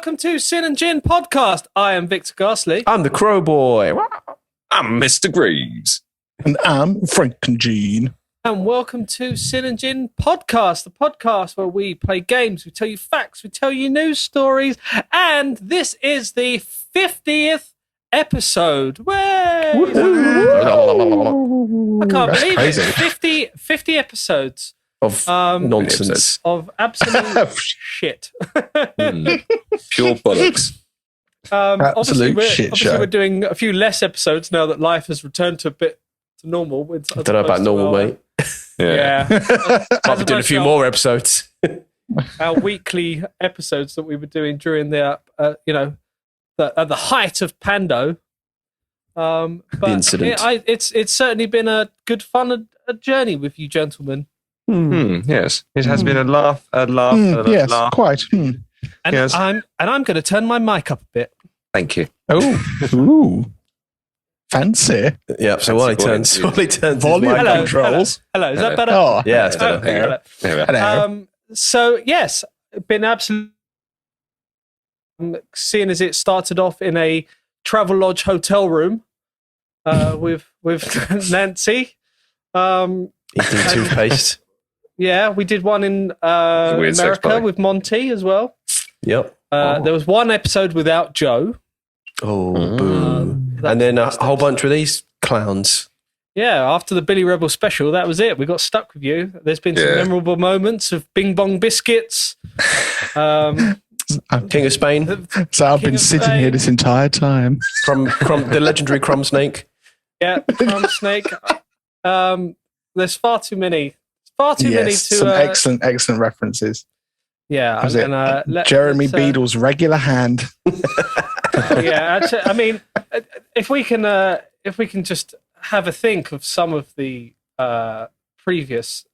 welcome to Sin and Gin podcast. I am Victor Garsley. I'm the Crow Boy. I'm Mr. Greaves. And I'm Frankenjean. And welcome to Sin and Gin podcast, the podcast where we play games, we tell you facts, we tell you news stories, and this is the 50th episode. Way! I can't believe crazy. it. 50 episodes. Of nonsense. Of absolute shit. Pure bollocks. Absolute shit obviously show. we're doing a few less episodes now that life has returned to a bit to normal. I don't know about normal, mate. Yeah. Might be doing a few more episodes. Our weekly episodes that we were doing during the, at the height of Pando. But The incident. It's certainly been a good fun a journey with you gentlemen. Yes, it has been a laugh, yes, laugh. quite. And Yes. I'm going to turn my mic up a bit. Thank you. Oh, ooh. Fancy. Yeah, so while he turns his Volume mic up. controls. Hello, is that better? Oh, Yeah, it's better. Hello. hello. So yes, been absolutely seeing as it started off in a Travelodge hotel room with Nancy. Eating toothpaste. Yeah, we did one in Weird sex America party. with Monty as well. Yep. There was one episode without Joe. Oh, boo. And then a whole bunch with these clowns. Yeah, after the Billy Rebel special, that was it. We got stuck with you. There's been some Yeah. memorable moments of Bing Bong Biscuits. King of Spain. So I've King been of sitting Spain. here this entire time. The legendary Crumb Snake. Yeah, Crumb Snake. There's far too many. Yes, to some excellent references. Yeah, Was it and, Jeremy let's, Beadle's regular hand? Yeah, actually, I mean, if we can just have a think of some of the previous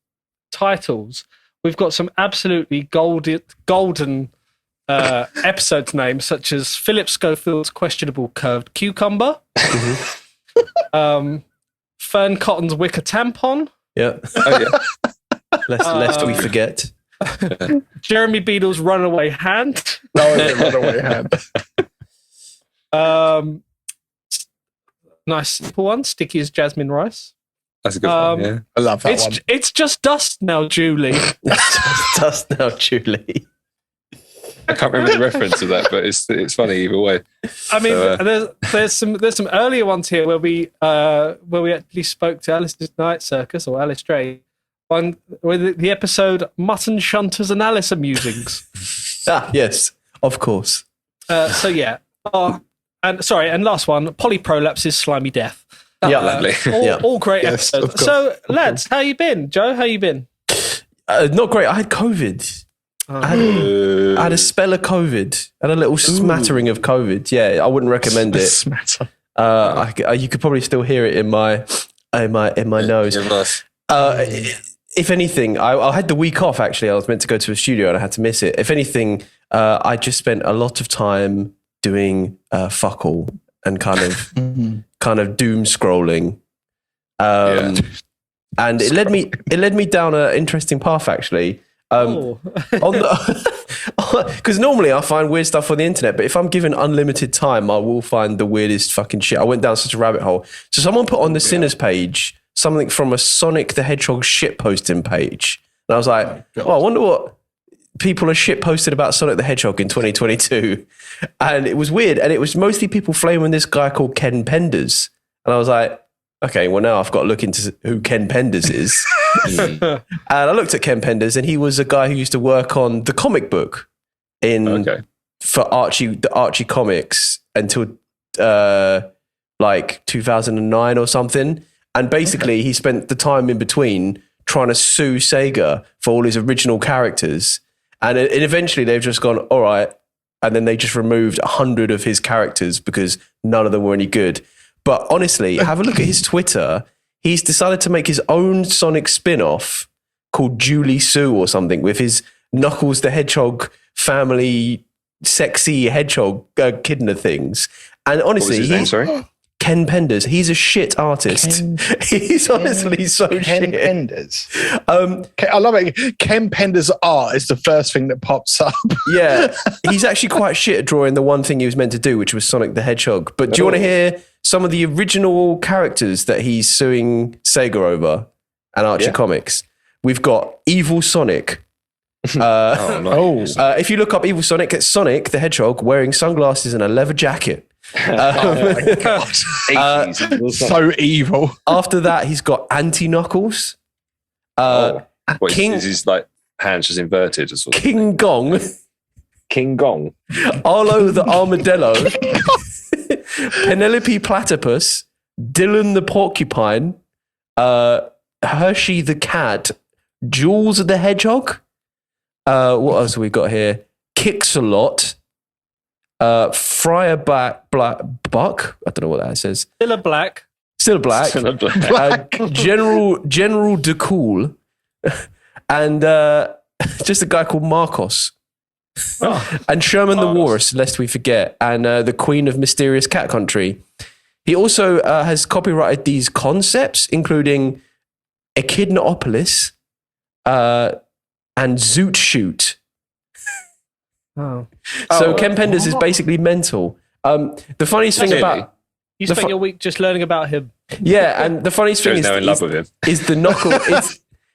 titles, we've got some absolutely golden episode names, such as Philip Schofield's questionable curved cucumber, Fern Cotton's wicker tampon, Yeah. Oh, yeah. Lest we forget. Jeremy Beadle's runaway hand. No, runaway hand. Nice simple one, sticky as jasmine rice. That's a good one, yeah. I love that one. It's just dust now, Julie. Dust now, Julie. I can't remember the reference to that, but it's funny either way. I mean, So, there's some earlier ones here where we actually spoke to Alice's Night Circus or Alice Stray on with the episode Mutton Shunters and Alice Amusings. Yes, of course. So yeah. And last one, Polyprolapse's Slimy Death. Yeah, lovely. All great Yes, of episodes. course, So, of lads, how you been? Joe, how you been? Not great. I had COVID. I had a spell of COVID and a little smattering of COVID. Yeah, I wouldn't recommend it. Smatter. You could probably still hear it in my nose. You're nice. If anything, I had the week off. Actually, I was meant to go to a studio and I had to miss it. If anything, I just spent a lot of time doing fuck all and kind of doom scrolling. And it led me down an interesting path actually. Because normally I find weird stuff on the internet, but if I'm given unlimited time, I will find the weirdest fucking shit. I went down such a rabbit hole. So someone put on the Sinners page something from a Sonic the Hedgehog shit posting page, and I was like, I wonder what people are shit posted about Sonic the Hedgehog in 2022. And it was weird, and it was mostly people flaming this guy called Ken Penders, and I was like, okay, well now I've got to look into who Ken Penders is. And I looked at Ken Penders, and he was a guy who used to work on the comic book for the Archie comics until like 2009 or something. And basically he spent the time in between trying to sue Sega for all his original characters. And eventually they've just gone, all right. And then they just removed 100 of his characters because none of them were any good. But honestly, have a look at his Twitter. He's decided to make his own Sonic spin-off called Julie Sue or something with his Knuckles the Hedgehog family sexy hedgehog kidna things. And honestly, What was his name, sorry? Ken Penders. He's a shit artist. He's honestly so Ken shit. Penders. I love it. Ken Penders' art is the first thing that pops up. Yeah, he's actually quite shit at drawing the one thing he was meant to do, which was Sonic the Hedgehog. But do you want to hear some of the original characters that he's suing Sega over and Archie Comics? We've got Evil Sonic. If you look up Evil Sonic, it's Sonic the Hedgehog wearing sunglasses and a leather jacket. Oh my God. So evil. After that, he's got Anti-Knuckles. King, is his like hands just inverted? Or something? King Gong. King Gong. Arlo the Armadillo. Penelope Platypus. Dylan the Porcupine. Hershey the Cat. Jules the Hedgehog. What else have we got here? Kicks-a-Lot. Friar Buck. I don't know what that says. Still a black. General DeCool. And just a guy called Marcos. And Sherman the Walrus, lest we forget. And the Queen of Mysterious Cat Country. He also has copyrighted these concepts, including Echidnaopolis and Zoot Shoot. So Ken Penders is basically mental. The funniest thing about... You spent your week just learning about him. Yeah, and the funniest thing in love with him. is the Knuckle...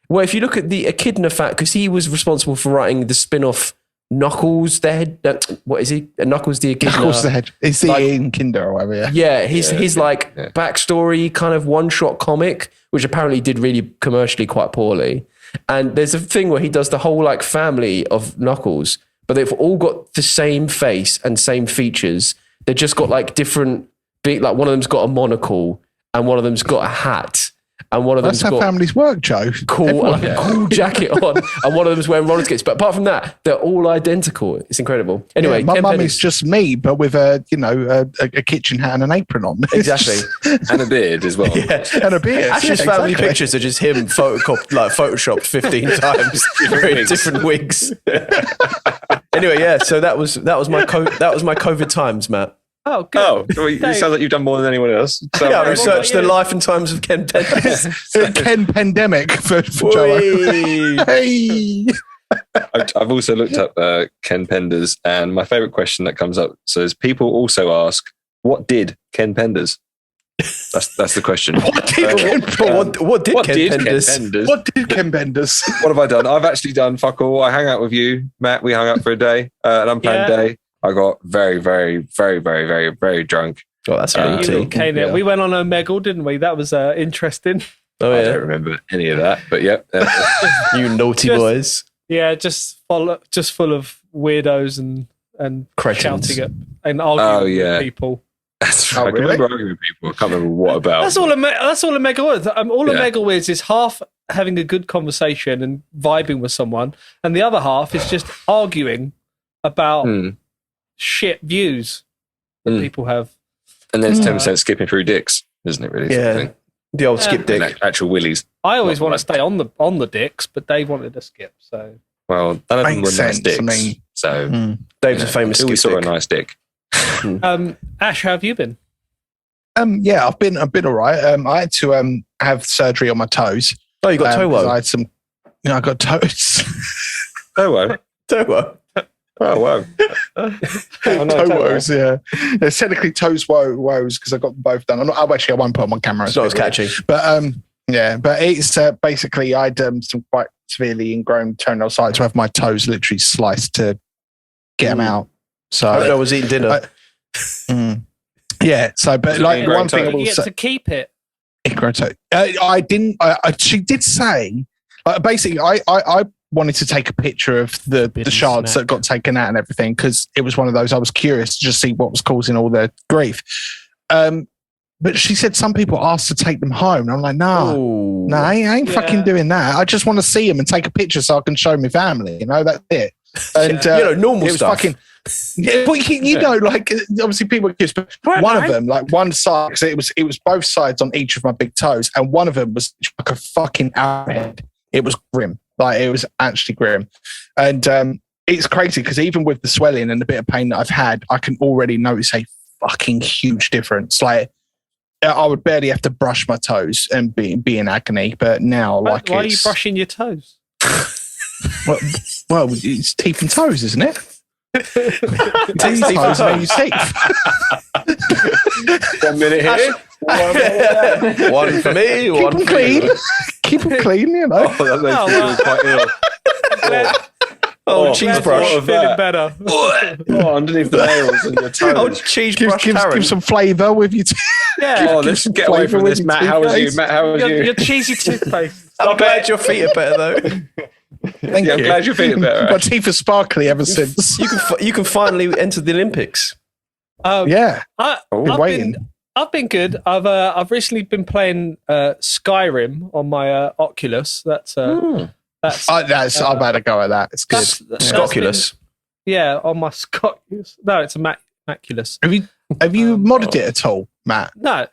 well, if you look at the Echidna fact, because he was responsible for writing the spin-off Knuckles the Head... what is he? Knuckles the Echidna. Knuckles the Head. It's the Ian Kinder or whatever, yeah. His backstory kind of one-shot comic, which apparently did really commercially quite poorly. And there's a thing where he does the whole like family of Knuckles, but they've all got the same face and same features. They've just got like different, like one of them's got a monocle and one of them's got a hat. And one of them's got families work, Joe. Cool jacket on, and one of them's wearing roller skates. But apart from that, they're all identical. It's incredible. Anyway, my mum is just me, but with a kitchen hat and an apron on. Exactly, and a beard as well. Yeah. And a beard. Ash's family pictures are just him photoshopped 15 times, wearing different wigs. Anyway, yeah. So that was my COVID times, Matt. Oh, good. Oh, you sound like you've done more than anyone else. So I researched the life and times of Ken Penders. Ken Pandemic for Joe. Hey. I've also looked up Ken Penders, and my favourite question that comes up says, people also ask, what did Ken Penders? That's the question. What did Ken Penders? What did Ken Penders? What have I done? I've actually done fuck all. I hang out with you, Matt. We hung out for a day, an unplanned day. I got very, very, very, very, very, very drunk. Oh, that's yeah. We went on Omegle, didn't we? That was interesting. Oh, yeah. I don't remember any of that, but yeah. You naughty boys. Yeah, just full of weirdos and cretins. Shouting at and arguing with people. That's right. I can remember arguing with people. I can't remember what about. That's all Omegle is. Omegle is half having a good conversation and vibing with someone, and the other half is just arguing about shit views that people have. And then it's 10% skipping through dicks, isn't it, really? Yeah. The old skip dick. Actual willies. I always want to stay on the dicks, but they wanted to skip, so. Well, none of them were nice dicks. I mean, so Dave's a famous skip we saw dick. a nice dick. Ash, how have you been? Yeah, I've been all right. I had to have surgery on my toes. Oh, you got toe woe? I had some. I got toes. Toe woe. Toe woe. Oh wow. Toe woes, yeah. It's technically toes woes because I got them both done. I won't put them on camera. It's not as catchy. But but it's basically I had some quite severely ingrown toenail sites. So I have my toes literally sliced to get them out. So I was eating dinner. Yeah. So, but like one thing I will you get say, to keep it. ingrown toe. I didn't. She did say, basically, I wanted to take a picture of the shards that got taken out and everything because it was one of those. I was curious to just see what was causing all the grief. But she said some people asked to take them home. And I'm like, no, I ain't fucking doing that. I just want to see them and take a picture so I can show my family. You know, that's it. And normal stuff. But you know, like obviously people accuse, but one of them, like one side, because it was both sides on each of my big toes, and one of them was like a fucking arrowhead. It was grim. Like it was actually grim. And it's crazy because even with the swelling and the bit of pain that I've had, I can already notice a fucking huge difference. Like I would barely have to brush my toes and be in agony. But now, Why are you brushing your toes? Well, it's teeth and toes, isn't it? Teeth and toes. Are you safe? 1 minute here. One for me, Keep one them for clean. you. Keep them clean, you know. That makes me feel quite ill. Cheese brush. Feeling better. Underneath the nails and your toes. Cheese brush. Give some flavour with your teeth. Yeah. Let's get away from this, Matt. How was you? Matt, how was you? Your cheesy toothpaste. I'm glad your feet are better though. Thank you. I'm glad your feet are better. My teeth are sparkly ever since. You can finally enter the Olympics. Yeah. I've been good. I've recently been playing Skyrim on my Oculus. I've had a go at that. It's good. Scoculus. On my Scoculus. No, it's a Maculus. Have you modded it at all, Matt? No.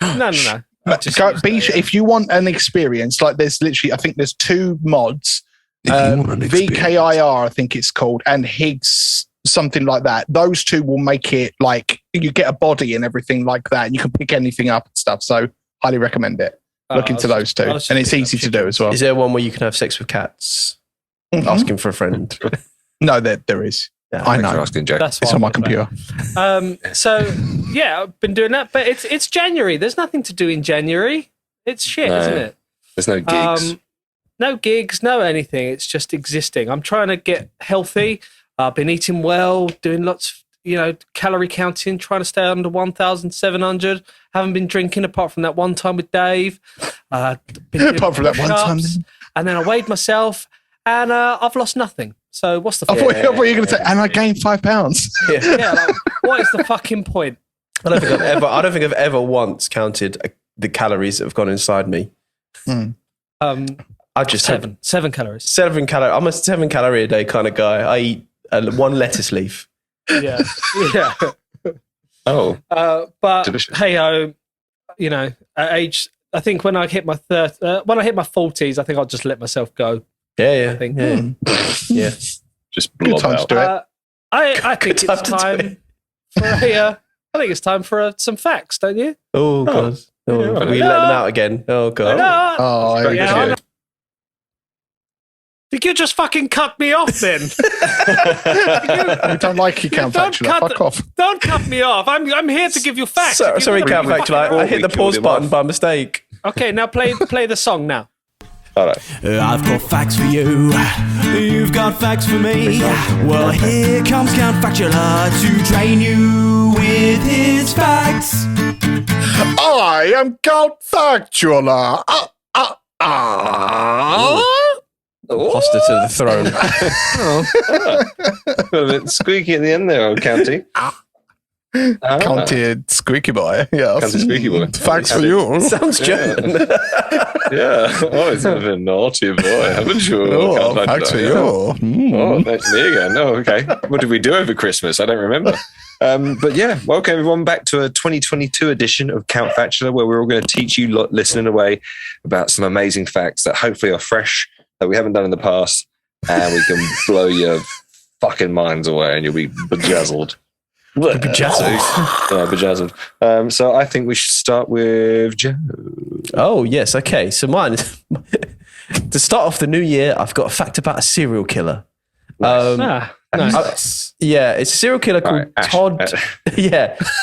If you want an experience, like there's literally, I think there's 2 mods. VKIR, I think it's called, and Higgs, something like that. Those 2 will make it like you get a body and everything like that, and you can pick anything up and stuff. So, highly recommend it. Look into those 2, and it's easy to do as well. Is there one where you can have sex with cats? Mm-hmm. Asking for a friend. No, there is. Yeah, I know. That's it's on my computer. I've been doing that, but it's January. There's nothing to do in January. It's shit, isn't it? There's no gigs. No gigs, no anything. It's just existing. I'm trying to get healthy. I've been eating well, doing lots of, calorie counting, trying to stay under 1,700. Haven't been drinking apart from that one time with Dave. Apart from that one time. And then I weighed myself and I've lost nothing. So what's the I thought you were going to say, and I gained 5 pounds. What is the fucking point? I don't think I've ever once counted the calories that have gone inside me. I just seven calories. 7 calories. I'm a 7 calorie a day kind of guy. I eat 1 lettuce leaf. Yeah. Oh, but delicious. Hey, at age, I think when I hit my 40s, I think I'll just let myself go. Yeah. I think. Yeah. Just Good blob time to out. do it. I think it's time for I think it's time for some facts, don't you? Oh God. We let them out again. Oh God. I think you just fucking cut me off then. I don't like you, Count Factual. Fuck off. Don't cut me off. I'm here to give you facts. Sorry, Count Factual. I hit the pause button by mistake. Okay, now play the song now. All right. I've got facts for you. You've got facts for me. Well, here comes Count Factual to drain you with his facts. I am Count Factual. Hostage to the throne. A bit squeaky at the end there, old County. Counted squeaky boy. Yes. Counted squeaky boy. Facts for you. Sounds German. Yeah. Oh, it's a bit naughty boy, haven't you? Facts for you. Oh, that's me again. Oh, okay. What did we do over Christmas? I don't remember. But yeah, welcome everyone back to a 2022 edition of Count Factual, where we're all going to teach you listening away about some amazing facts that hopefully are fresh, that we haven't done in the past, and we can blow your fucking minds away and you'll be bejazzled. Bejazzled. So I think we should start with Joe. Oh, yes. Okay. So mine is to start off the new year, I've got a fact about a serial killer. Nice. It's a serial killer called Todd.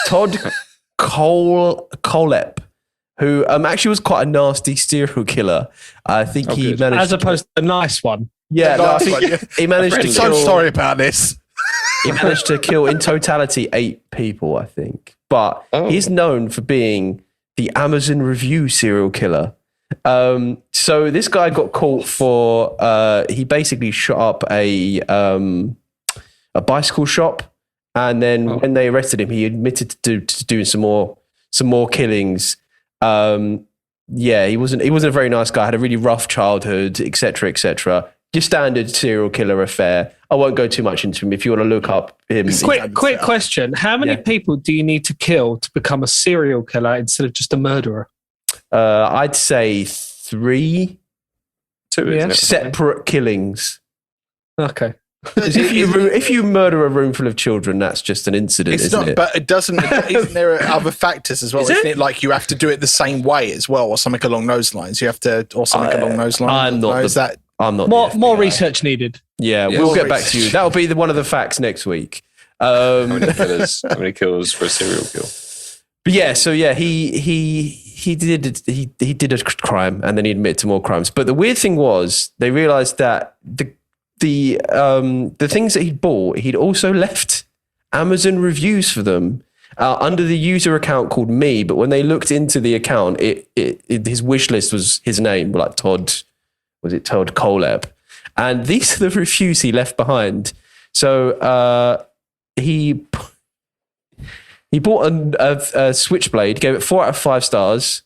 Todd Colep, who actually was quite a nasty serial killer. I think he managed, as opposed to a nice one. Yeah, no, I think he managed to kill. I'm sorry about this. He managed to kill in totality 8 people, I think. But he's known for being the Amazon review serial killer. So this guy got caught for he basically shot up a bicycle shop, and then when they arrested him, he admitted to doing some more killings. He wasn't a very nice guy. Had a really rough childhood, etc. Your standard serial killer affair. I won't go too much into him. If you want to look up him. Quick question. How many people do you need to kill to become a serial killer instead of just a murderer? I'd say 3. 2, isn't it? Separate killings. Okay. If you murder a room full of children, that's just an incident, It's isn't not, it? but it doesn't. Isn't there other factors as well? Isn't it like you have to do it the same way as well, or something along those lines? You have to, or something along those lines. I'm not. More research needed. Yeah, we'll get back to you. That'll be one of the facts next week. How many kills for a serial kill? But yeah, so yeah, he did a crime and then he admitted to more crimes. But the weird thing was they realized that the things that he'd bought, he'd also left Amazon reviews for them under the user account called Me. But when they looked into the account, his wish list was his name, like Todd Coleb, and these are the reviews he left behind. So he bought a switchblade, gave it 4 out of 5 stars.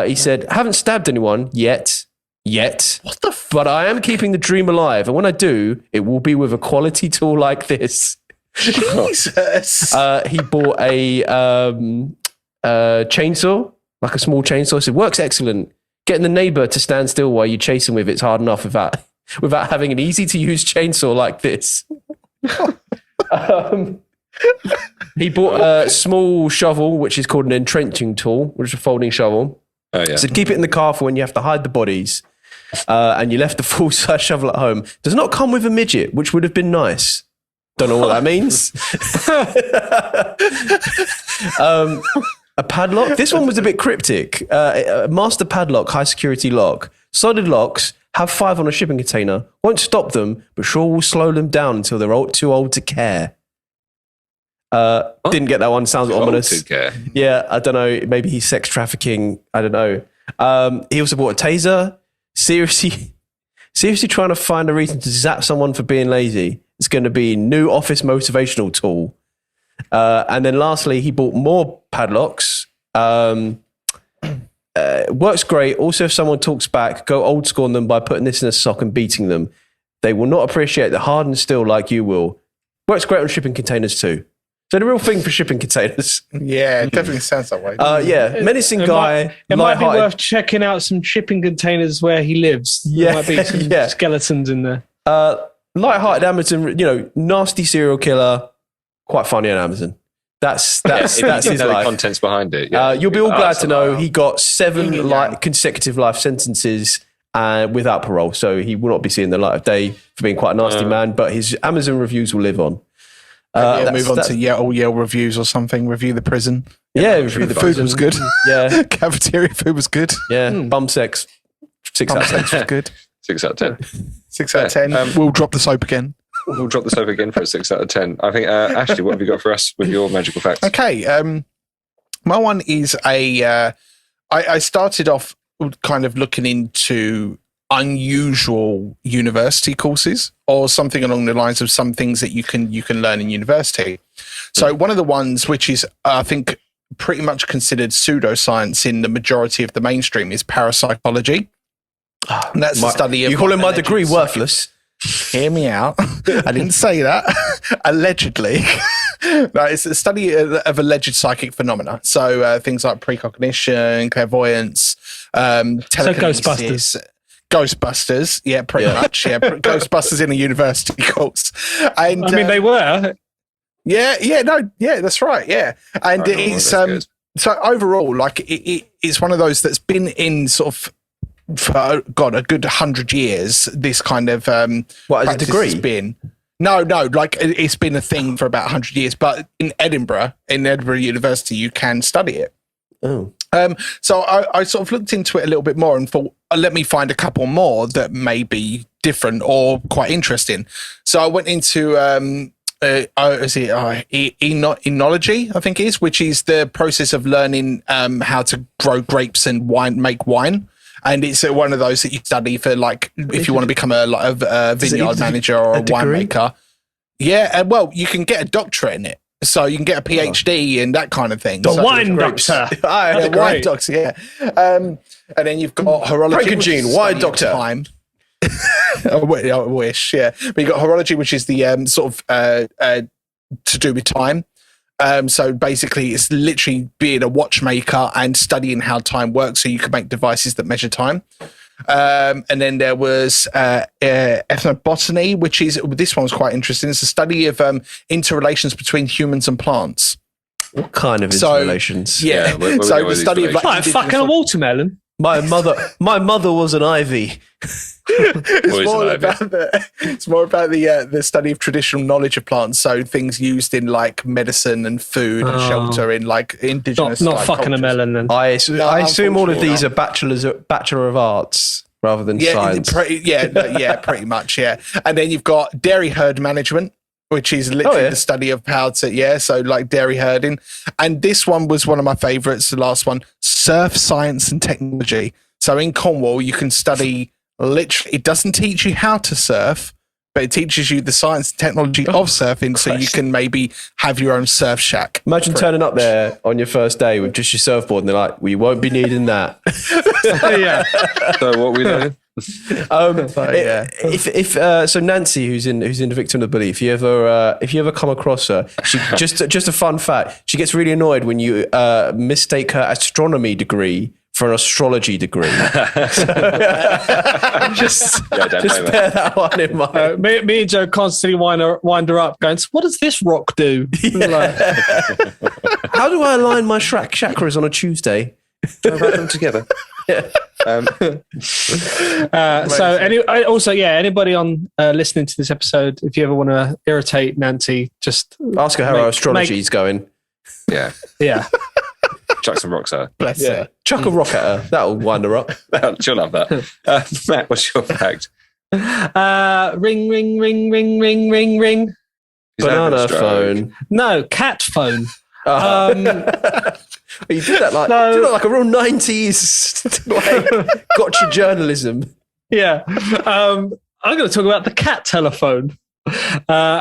He said, "Haven't stabbed anyone yet. What the but I am keeping the dream alive. And when I do, it will be with a quality tool like this." Jesus. He bought a chainsaw, like a small chainsaw. He said, "Works excellent. Getting the neighbor to stand still while you chase him with it's hard enough without having an easy to use chainsaw like this." He bought a small shovel, which is called an entrenching tool, which is a folding shovel. Oh, yeah. He said, "Keep it in the car for when you have to hide the bodies." And you left the full-size shovel at home. Does not come with a midget, which would have been nice. Don't know what that means. A padlock. This one was a bit cryptic. A master padlock, high security lock. Solid locks, have 5 on a shipping container. Won't stop them, but sure will slow them down until they're too old to care. Didn't get that one. Sounds ominous. Yeah, I don't know. Maybe he's sex trafficking. I don't know. He also bought a taser. Seriously trying to find a reason to zap someone for being lazy. It's going to be new office motivational tool. And then lastly, he bought more padlocks. Works great. Also, if someone talks back, go old school on them by putting this in a sock and beating them. They will not appreciate the hard and steel like you will. Works great on shipping containers too. So the real thing for shipping containers. Yeah, it definitely sounds that way. Menacing guy. It might be worth checking out some shipping containers where he lives. There might be some skeletons in there. Light-hearted Amazon, nasty serial killer, quite funny on Amazon. That's his life. The contents behind it. Yeah. You'll be all glad to know he got 7 consecutive life sentences without parole. So he will not be seeing the light of day for being quite a nasty man. But his Amazon reviews will live on. Move on to Yale reviews or something. Review the prison. Yeah, the food was good. Yeah, cafeteria food was good. Yeah, bum sex. 6 out of 10 was good. 6 out of 10. 6 out of 10. We'll drop the soap again. We'll drop the soap again for a 6 out of 10. I think, Ashley, what have you got for us with your magical facts? Okay, my one is I started off kind of looking into unusual university courses or something along the lines of some things that you can learn in university. So one of the ones which is I think pretty much considered pseudoscience in the majority of the mainstream is parapsychology. And that's the study of... You calling my degree worthless? Hear me out. I didn't say that. Allegedly. No, it's a study of alleged psychic phenomena. So things like precognition, clairvoyance, telekinesis. Ghostbusters, yeah, pretty much. Yeah, Ghostbusters in a university course. And they were. That's right. Yeah, and it's so overall, like it's one of those that's been in sort of for a good 100 years. This kind of what is a degree? Has been no, like it's been a thing for about 100 years. But in Edinburgh University, you can study it. Oh. So I sort of looked into it a little bit more and thought, let me find a couple more that may be different or quite interesting. So I went into enology, I think it is, which is the process of learning how to grow grapes and make wine. And it's one of those that you study for, like, if you want to become a vineyard manager or a winemaker. Yeah, well, you can get a doctorate in it. So you can get a PhD and that kind of thing. The wine doctor. Wine doctor, yeah. And then you've got horology. Frankenstein, wine doctor. Time. I wish, yeah. But you've got horology, which is the sort of to do with time. So basically, it's literally being a watchmaker and studying how time works so you can make devices that measure time. And then there was ethnobotany, this one was quite interesting. It's a study of interrelations between humans and plants. What kind of interrelations? Yeah. So the study of like fucking a watermelon. My mother was an ivy. It's more about the study of traditional knowledge of plants. So things used in like medicine and food and shelter in like indigenous. Not fucking cultures. A melon. Then I assume all of these are Bachelor of Arts rather than science. Pretty much. Yeah, and then you've got dairy herd management, which is literally the study of how to, so like dairy herding. And this one was one of my favorites, the last one, surf science and technology. So in Cornwall, you can study literally, it doesn't teach you how to surf, but it teaches you the science and technology of surfing, so you can maybe have your own surf shack. Imagine turning up there on your first day with just your surfboard and they're like, we won't be needing that. Yeah. So what we learning? So Nancy, who's in the Victim of the Bully, if you ever come across her, she just a fun fact, she gets really annoyed when you mistake her astronomy degree for an astrology degree. just bear that one in mind. Me and Joe constantly wind her up, going, so what does this rock do? Like, how do I align my chakras on a Tuesday? Try wrap them together. Yeah. Anybody on listening to this episode, if you ever want to irritate Nancy, just ask her how her astrology is going. Yeah. Chuck some rocks at her. Bless her. Chuck a rock at her. That'll wind her up. She'll love that. Matt, what's your fact? Ring, ring, ring, ring, ring, ring, ring. Banana phone. No, cat phone. You did that like a real 90s gotcha journalism. Yeah. I'm going to talk about the cat telephone.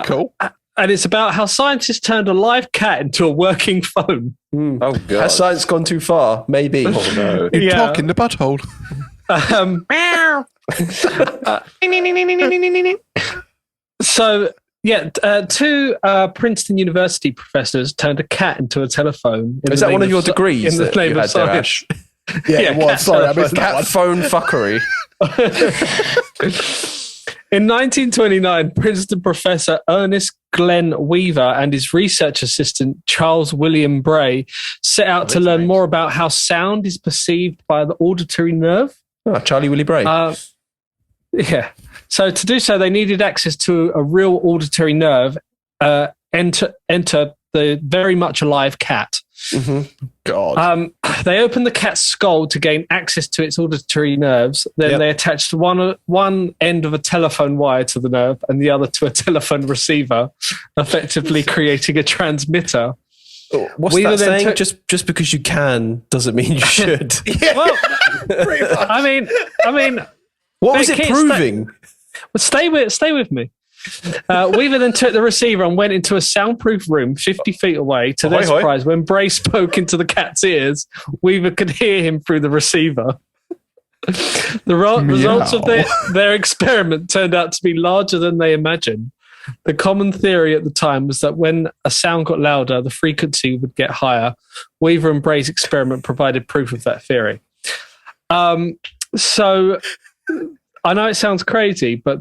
Cool. And it's about how scientists turned a live cat into a working phone. Oh, God. Has science gone too far? Maybe. Oh, no. You talk in the butthole. Two Princeton University professors turned a cat into a telephone. Is that one of your degrees in the name of science? Yeah, it was. Sorry, I missed that one. Cat phone fuckery. In 1929, Princeton professor Ernest Glenn Weaver and his research assistant Charles William Bray set out to learn more about how sound is perceived by the auditory nerve. Oh, Charlie Willie Bray. Yeah. So to do so, they needed access to a real auditory nerve, enter the very much alive cat. Mm-hmm. God. They opened the cat's skull to gain access to its auditory nerves. Then they attached one end of a telephone wire to the nerve and the other to a telephone receiver, effectively creating a transmitter. What's that saying? Just because you can doesn't mean you should. Well, I mean, what was it proving? Stay with me. Weaver then took the receiver and went into a soundproof room 50 feet away. To their surprise, when Bray spoke into the cat's ears, Weaver could hear him through the receiver. The results of their experiment turned out to be larger than they imagined. The common theory at the time was that when a sound got louder, the frequency would get higher. Weaver and Bray's experiment provided proof of that theory. So I know it sounds crazy, but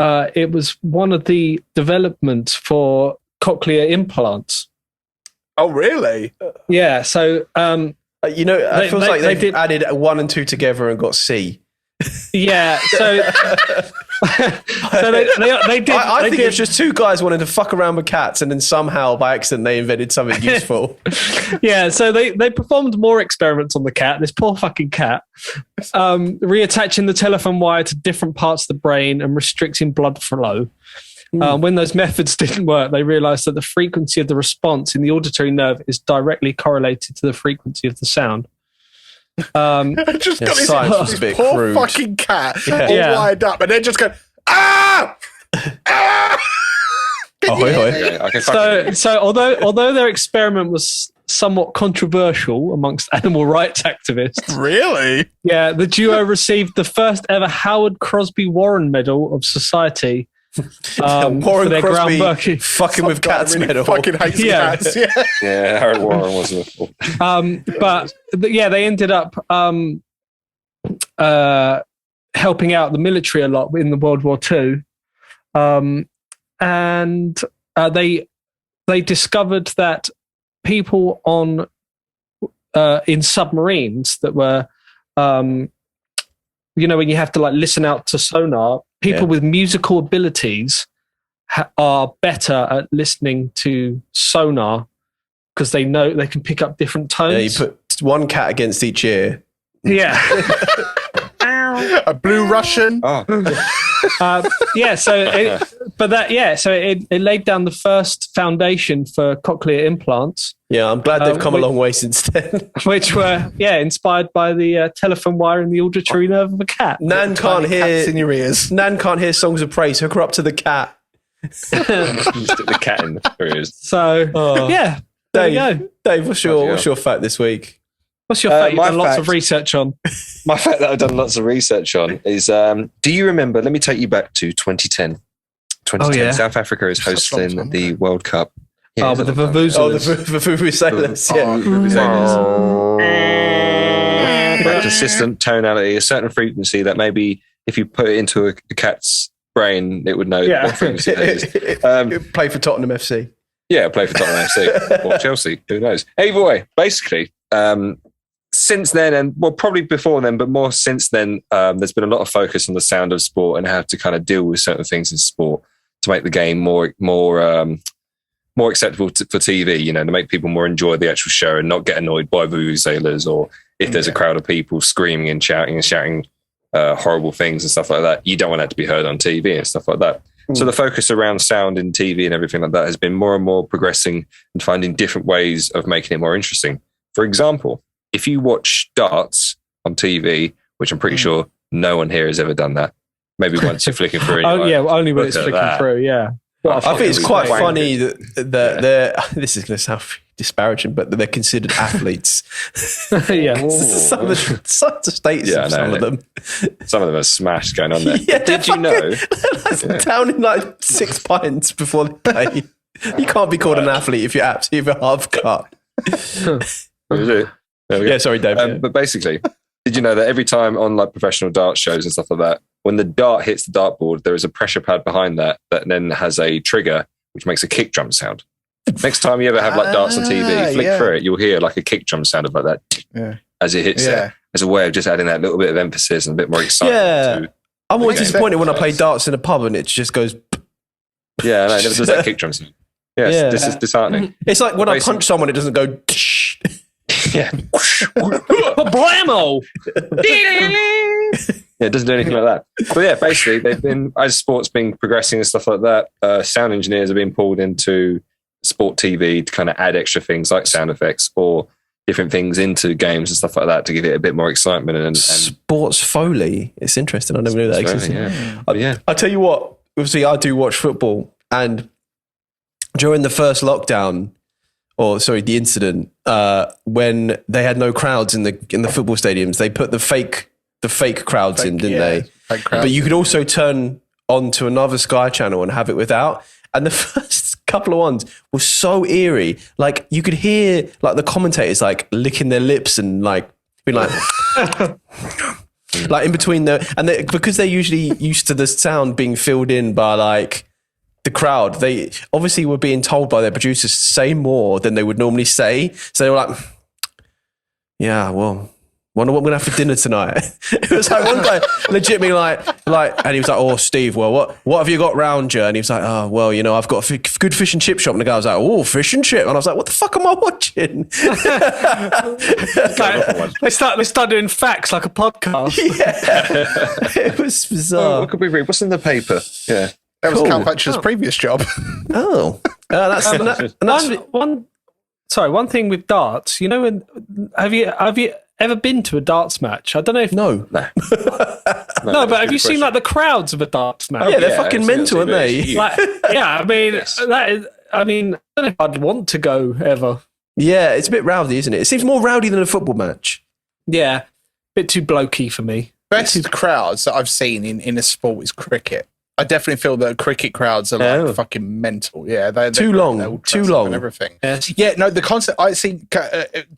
it was one of the developments for cochlear implants. Oh, really? Yeah. So, it feels like they've added 1 and 2 together and got C. Yeah. So, they did. I think it's just two guys wanting to fuck around with cats, and then somehow by accident they invented something useful. Yeah. So they performed more experiments on the cat. This poor fucking cat, reattaching the telephone wire to different parts of the brain and restricting blood flow. When those methods didn't work, they realized that the frequency of the response in the auditory nerve is directly correlated to the frequency of the sound. I just got this poor crude. Fucking cat all wired up, and then just go, ah! Ah! So although their experiment was somewhat controversial amongst animal rights activists, really, the duo received the first ever Howard Crosby Warren Medal of Society. Warren for their Crosby groundbreaking fucking with cats really medal. Fucking hates cats. Yeah, Harry Warren wasn't. But they ended up helping out the military a lot in the World War II. And they discovered that people on in submarines that were, when you have to like listen out to sonar, people with musical abilities are better at listening to sonar because they know they can pick up different tones. Yeah, you put one cat against each ear. Yeah. A blue Russian. Oh. So it laid down the first foundation for cochlear implants. Yeah, I'm glad they've come a long way since then. Which were inspired by the telephone wire and the auditory nerve of a cat. Nan can't hear in your ears. Nan can't hear songs of praise. Hook her up to the cat. Stick the cat in her ears. So there you go. Dave, what's your fact this week? What's your fact you've done lots fact- of research on? My fact that I've done lots of research on is, do you remember, let me take you back to 2010. 2010, South Africa is hosting the World Cup. Yeah, but the Vuvuzelas. The Vuvuzelas, Very consistent tonality, a certain frequency that maybe if you put it into a cat's brain, it would know what frequency that is. Play for Tottenham FC. Yeah, play for Tottenham FC or Chelsea, who knows. Either way, basically, since then, and well, probably before then, but more since then, there's been a lot of focus on the sound of sport and how to kind of deal with certain things in sport to make the game more acceptable for TV, to make people more enjoy the actual show and not get annoyed by vuvuzelas, or if there's a crowd of people screaming and shouting horrible things and stuff like that. You don't want that to be heard on TV and stuff like that. So the focus around sound in TV and everything like that has been more and more progressing and finding different ways of making it more interesting. For example, if you watch darts on TV, which I'm pretty sure no one here has ever done that, maybe once you're flicking through. Only when it's flicking through, yeah. I think it's quite funny that they're, this is going to sound disparaging, but they're considered athletes. Yeah. Such a status of some of them. Some of them are smashed going on there. Yeah, did you know? Down in like 6 pints before they play. You can't be called an athlete if you're absolutely half cut. Yeah, sorry, Dave. But basically, did you know that every time on like professional dart shows and stuff like that, when the dart hits the dartboard, there is a pressure pad behind that then has a trigger which makes a kick drum sound. Next time you ever have like darts on TV, flick through it, you'll hear like a kick drum sound like that as it hits it. As a way of just adding that little bit of emphasis and a bit more excitement. I'm always disappointed when I play darts in a pub and it just goes. Yeah, no, it never does that kick drum sound. Yes, this is disheartening. It's like when I punch someone, it doesn't go. Yeah. Blammo! Yeah, it doesn't do anything like that. But yeah, basically, they've been, as sport's been progressing and stuff like that, sound engineers are being pulled into sport TV to kind of add extra things like sound effects or different things into games and stuff like that to give it a bit more excitement. And Sports Foley. It's interesting. I never knew that existed. I tell you what, obviously, I do watch football, and during the first lockdown, the incident, when they had no crowds in the football stadiums, they put the fake crowds in, didn't they? But you could also turn on to another Sky channel and have it without. And the first couple of ones were so eerie. Like you could hear like the commentators like licking their lips and like being like like in between because they're usually used to the sound being filled in by like the crowd. They obviously were being told by their producers to say more than they would normally say. So they were like, yeah, well, wonder what we're going to have for dinner tonight. It was like one guy legitimately like, and he was like, oh, Steve, well, what have you got round you? And he was like, oh, well, I've got a good fish and chip shop. And the guy was like, oh, fish and chip. And I was like, what the fuck am I watching? They start doing facts like a podcast. Yeah. It was bizarre. What could we read? What's in the paper? Yeah. That was Count Thatcher's previous job. Oh. That's one thing with darts, have you ever been to a darts match? I don't know if no, but have you seen like the crowds of a darts match? Yeah, they're fucking mental, aren't they? Like, yeah, I mean, that is. I mean, I don't know if I'd want to go ever. Yeah, it's a bit rowdy, isn't it? It seems more rowdy than a football match. Yeah, bit too blokey for me. Best crowds that I've seen in a sport is cricket. I definitely feel that cricket crowds are like fucking mental. Yeah, they're Too long. and everything. Yeah, no, the concept. I see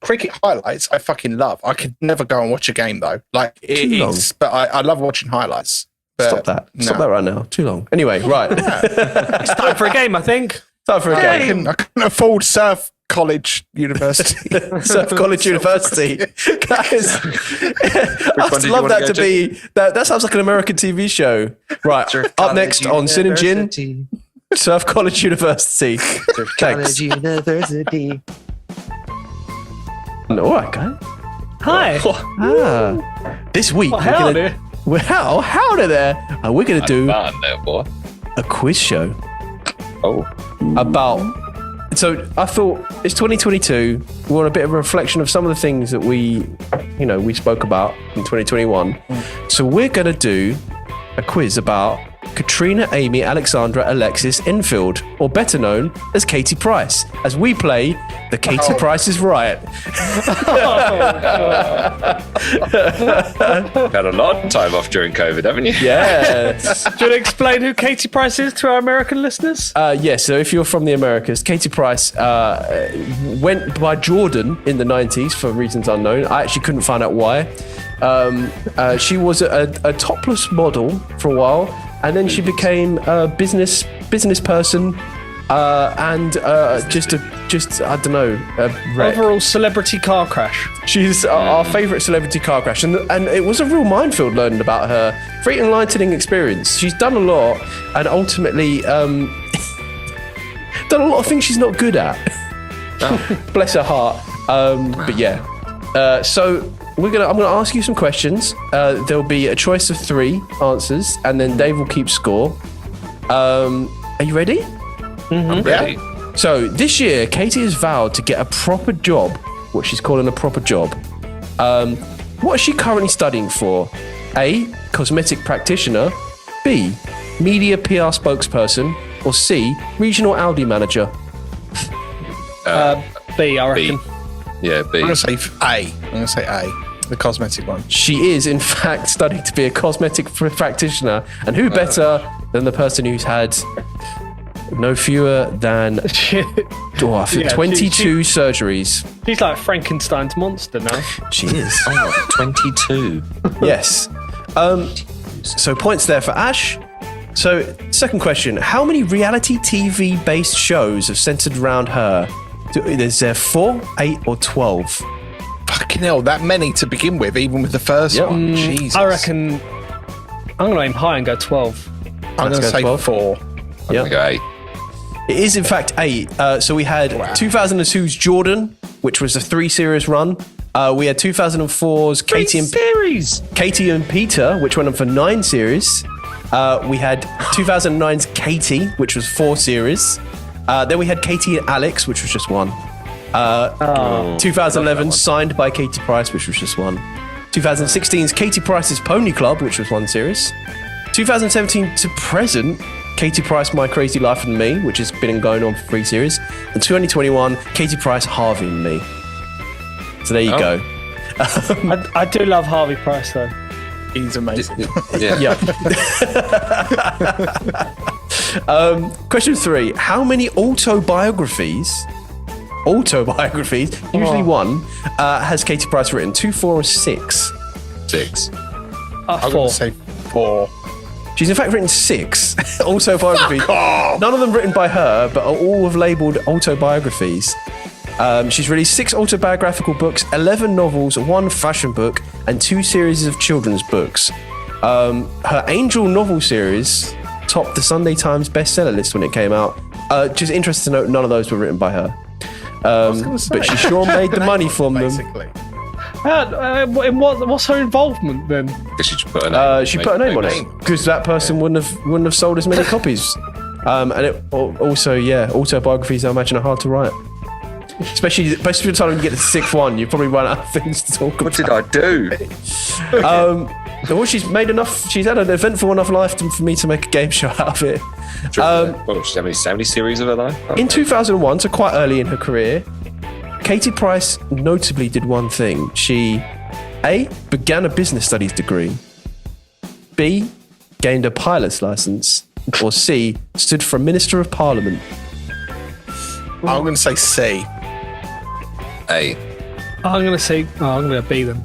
cricket highlights. I fucking love. I could never go and watch a game though. Like it is, but I love watching highlights. But Stop that! Stop that right now. Too long. Anyway, right. It's time for a game, I think. Time for a game. I can afford Surf College University. Surf College University. Guys, I'd love that to be. That sounds like an American TV show. Right. Up next on Sin and Gin, Surf College University. Thanks. University. All right, guys. Hi. This week, Howdy there. We're going to do Fun there, boy. a quiz show about. So I thought it's 2022. We want a bit of a reflection of some of the things that we spoke about in 2021. So we're going to do a quiz about Katrina, Amy, Alexandra, Alexis Enfield, or better known as Katie Price, as we play the Katie Price is Right. Had a lot of time off during COVID, haven't you? Yes. Do you want to explain who Katie Price is to our American listeners? Yes, so if you're from the Americas, Katie Price went by Jordan in the 90s for reasons unknown. I actually couldn't find out why. She was a topless model for a while, and then she became a business person and just I don't know, a wreck. Overall celebrity car crash. She's our favourite celebrity car crash, and it was a real minefield learning about her. Very enlightening experience. She's done a lot, and ultimately done a lot of things she's not good at. Bless her heart. But yeah, so I'm gonna ask you some questions. There'll be a choice of 3 answers, and then Dave will keep score. Are you ready? I'm ready. So this year, Katie has vowed to get a proper job, what she's calling a proper job. What is she currently studying for? A, cosmetic practitioner. B, media PR spokesperson. Or C, regional Aldi manager. B, I reckon. Yeah, B. I'm going to say A. The cosmetic one. She is, in fact, studying to be a cosmetic practitioner. And who better than the person who's had no fewer than 22 surgeries. She's like Frankenstein's monster now. She is. 22. Yes. So points there for Ash. So second question. How many reality TV based shows have centered around her? Is there 4, 8 or 12? Fucking hell, that many to begin with, even with the first one. Jesus. I reckon I'm going to aim high and go 12. I'm going to say 12. 4. I'm going to go 8. It is in fact 8. So we had 2002's Jordan, which was a 3-series run. We had 2004's Katie and Peter, which went on for 9 series. We had 2009's Katie, which was 4 series. Then we had Katie and Alex, which was just 1. 2011 Signed by Katie Price, which was just 1. 2016's Katie Price's Pony Club, which was 1 series. 2017 to present, Katie Price, My Crazy Life and Me, which has been going on for 3 series. And 2021, Katie Price, Harvey and Me. So there you go. I do love Harvey Price, though. He's amazing. Yeah. Question 3. How many autobiographies, usually 1, has Katie Price written? 2, 4 or 6? 6. I'm 4. going to say 4. She's in fact written 6 autobiographies. None of them written by her, but are all labelled autobiographies. She's released 6 autobiographical books, 11 novels, 1 fashion book, and 2 series of children's books. Her Angel novel series topped the Sunday Times bestseller list when it came out. Just interested to note, none of those were written by her. But she sure made the money from them. Basically. What's her involvement then? She just put a name. She put a name on it because that person wouldn't have sold as many copies. And it also, autobiographies I imagine are hard to write. Especially by the time you get to the 6th one, you probably run out of things to talk about. What did I do? Well, she's made enough. She's had an eventful enough life for me to make a game show out of it. She's how many series of her life? In 2001, so quite early in her career, Katie Price notably did one thing. She, A, began a business studies degree. B, gained a pilot's license. or C, stood for a Minister of Parliament? I'm going to say C. A. I'm going to say, I'm going to B then.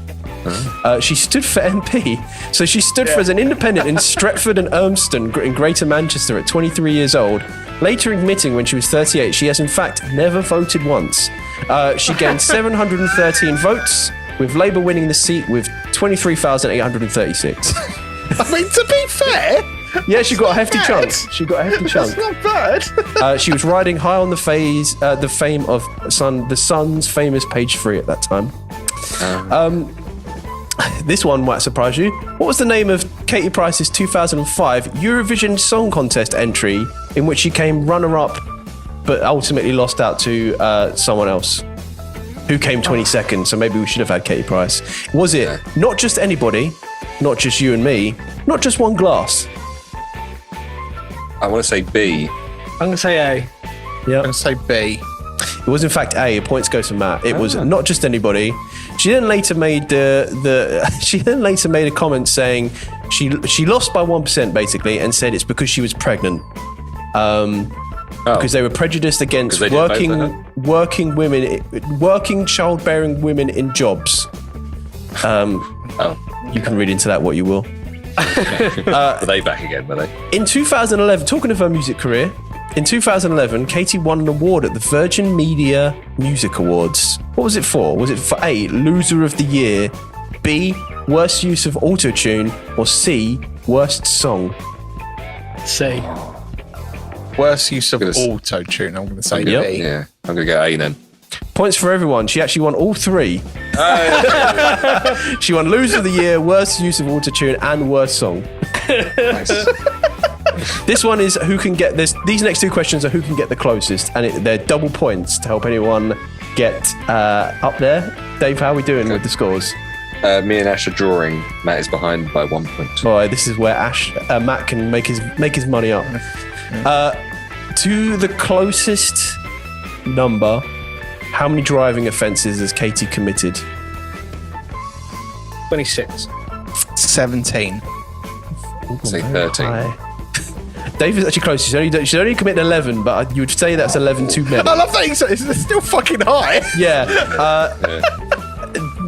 She stood for MP. So she stood for as an independent in Stretford and Urmston in Greater Manchester at 23 years old. Later admitting when she was 38, she has in fact never voted once. She gained 713 votes, with Labour winning the seat with 23,836. I mean, to be fair, Yeah, she got a hefty chunk. She got a hefty chunk. that's not bad. She was riding high on the fame of the Sun's famous page 3 at that time. This one might surprise you. What was the name of Katie Price's 2005 Eurovision Song Contest entry in which she came runner-up but ultimately lost out to someone else who came 22nd? So maybe we should have had Katie Price. Was it Not Just Anybody, Not Just You and Me, Not Just One Glass? I want to say B. I'm going to say A. Yeah, I'm going to say B. it was in fact A. Points goes to Matt. It was Not Just Anybody. She then later made she then later made a comment saying she lost by 1% basically, and said it's because she was pregnant. Because they were prejudiced against working childbearing women in jobs. You can read into that what you will. Are they back again, were they? In 2011, talking of her music career, in 2011, Katie won an award at the Virgin Media Music Awards. What was it for? Was it for A, Loser of the Year, B, Worst Use of Autotune, or C, Worst Song? C. Worst use of auto-tune, I'm going to say B. Yeah, I'm going to go A then. Points for everyone. She actually won all three. She won Loser of the Year, Worst Use of Autotune, and Worst Song. Nice. This one is who can get this. These next two questions are who can get the closest, and they're double points to help anyone get up there. Dave, how are we doing with the scores? Me and Ash are drawing. Matt is behind by 1 point. Boy, this is where Matt can make his money up. To the closest number, how many driving offences has Katie committed? 26. 17. Say 13. Dave is actually close. She's only committed 11, but you would say that's 11 too many. I love that it's still fucking high. Yeah.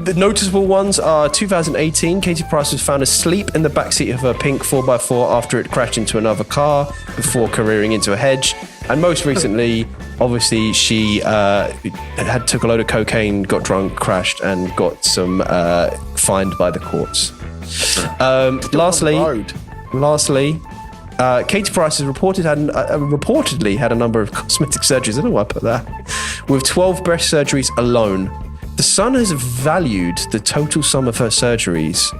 The noticeable ones are 2018, Katie Price was found asleep in the backseat of her pink 4x4 after it crashed into another car before careering into a hedge. And most recently, obviously, she took a load of cocaine, got drunk, crashed, and got some fined by the courts. Lastly, Katie Price has reportedly had a number of cosmetic surgeries. I don't know why I put that. With 12 breast surgeries alone. The Sun has valued the total sum of her surgeries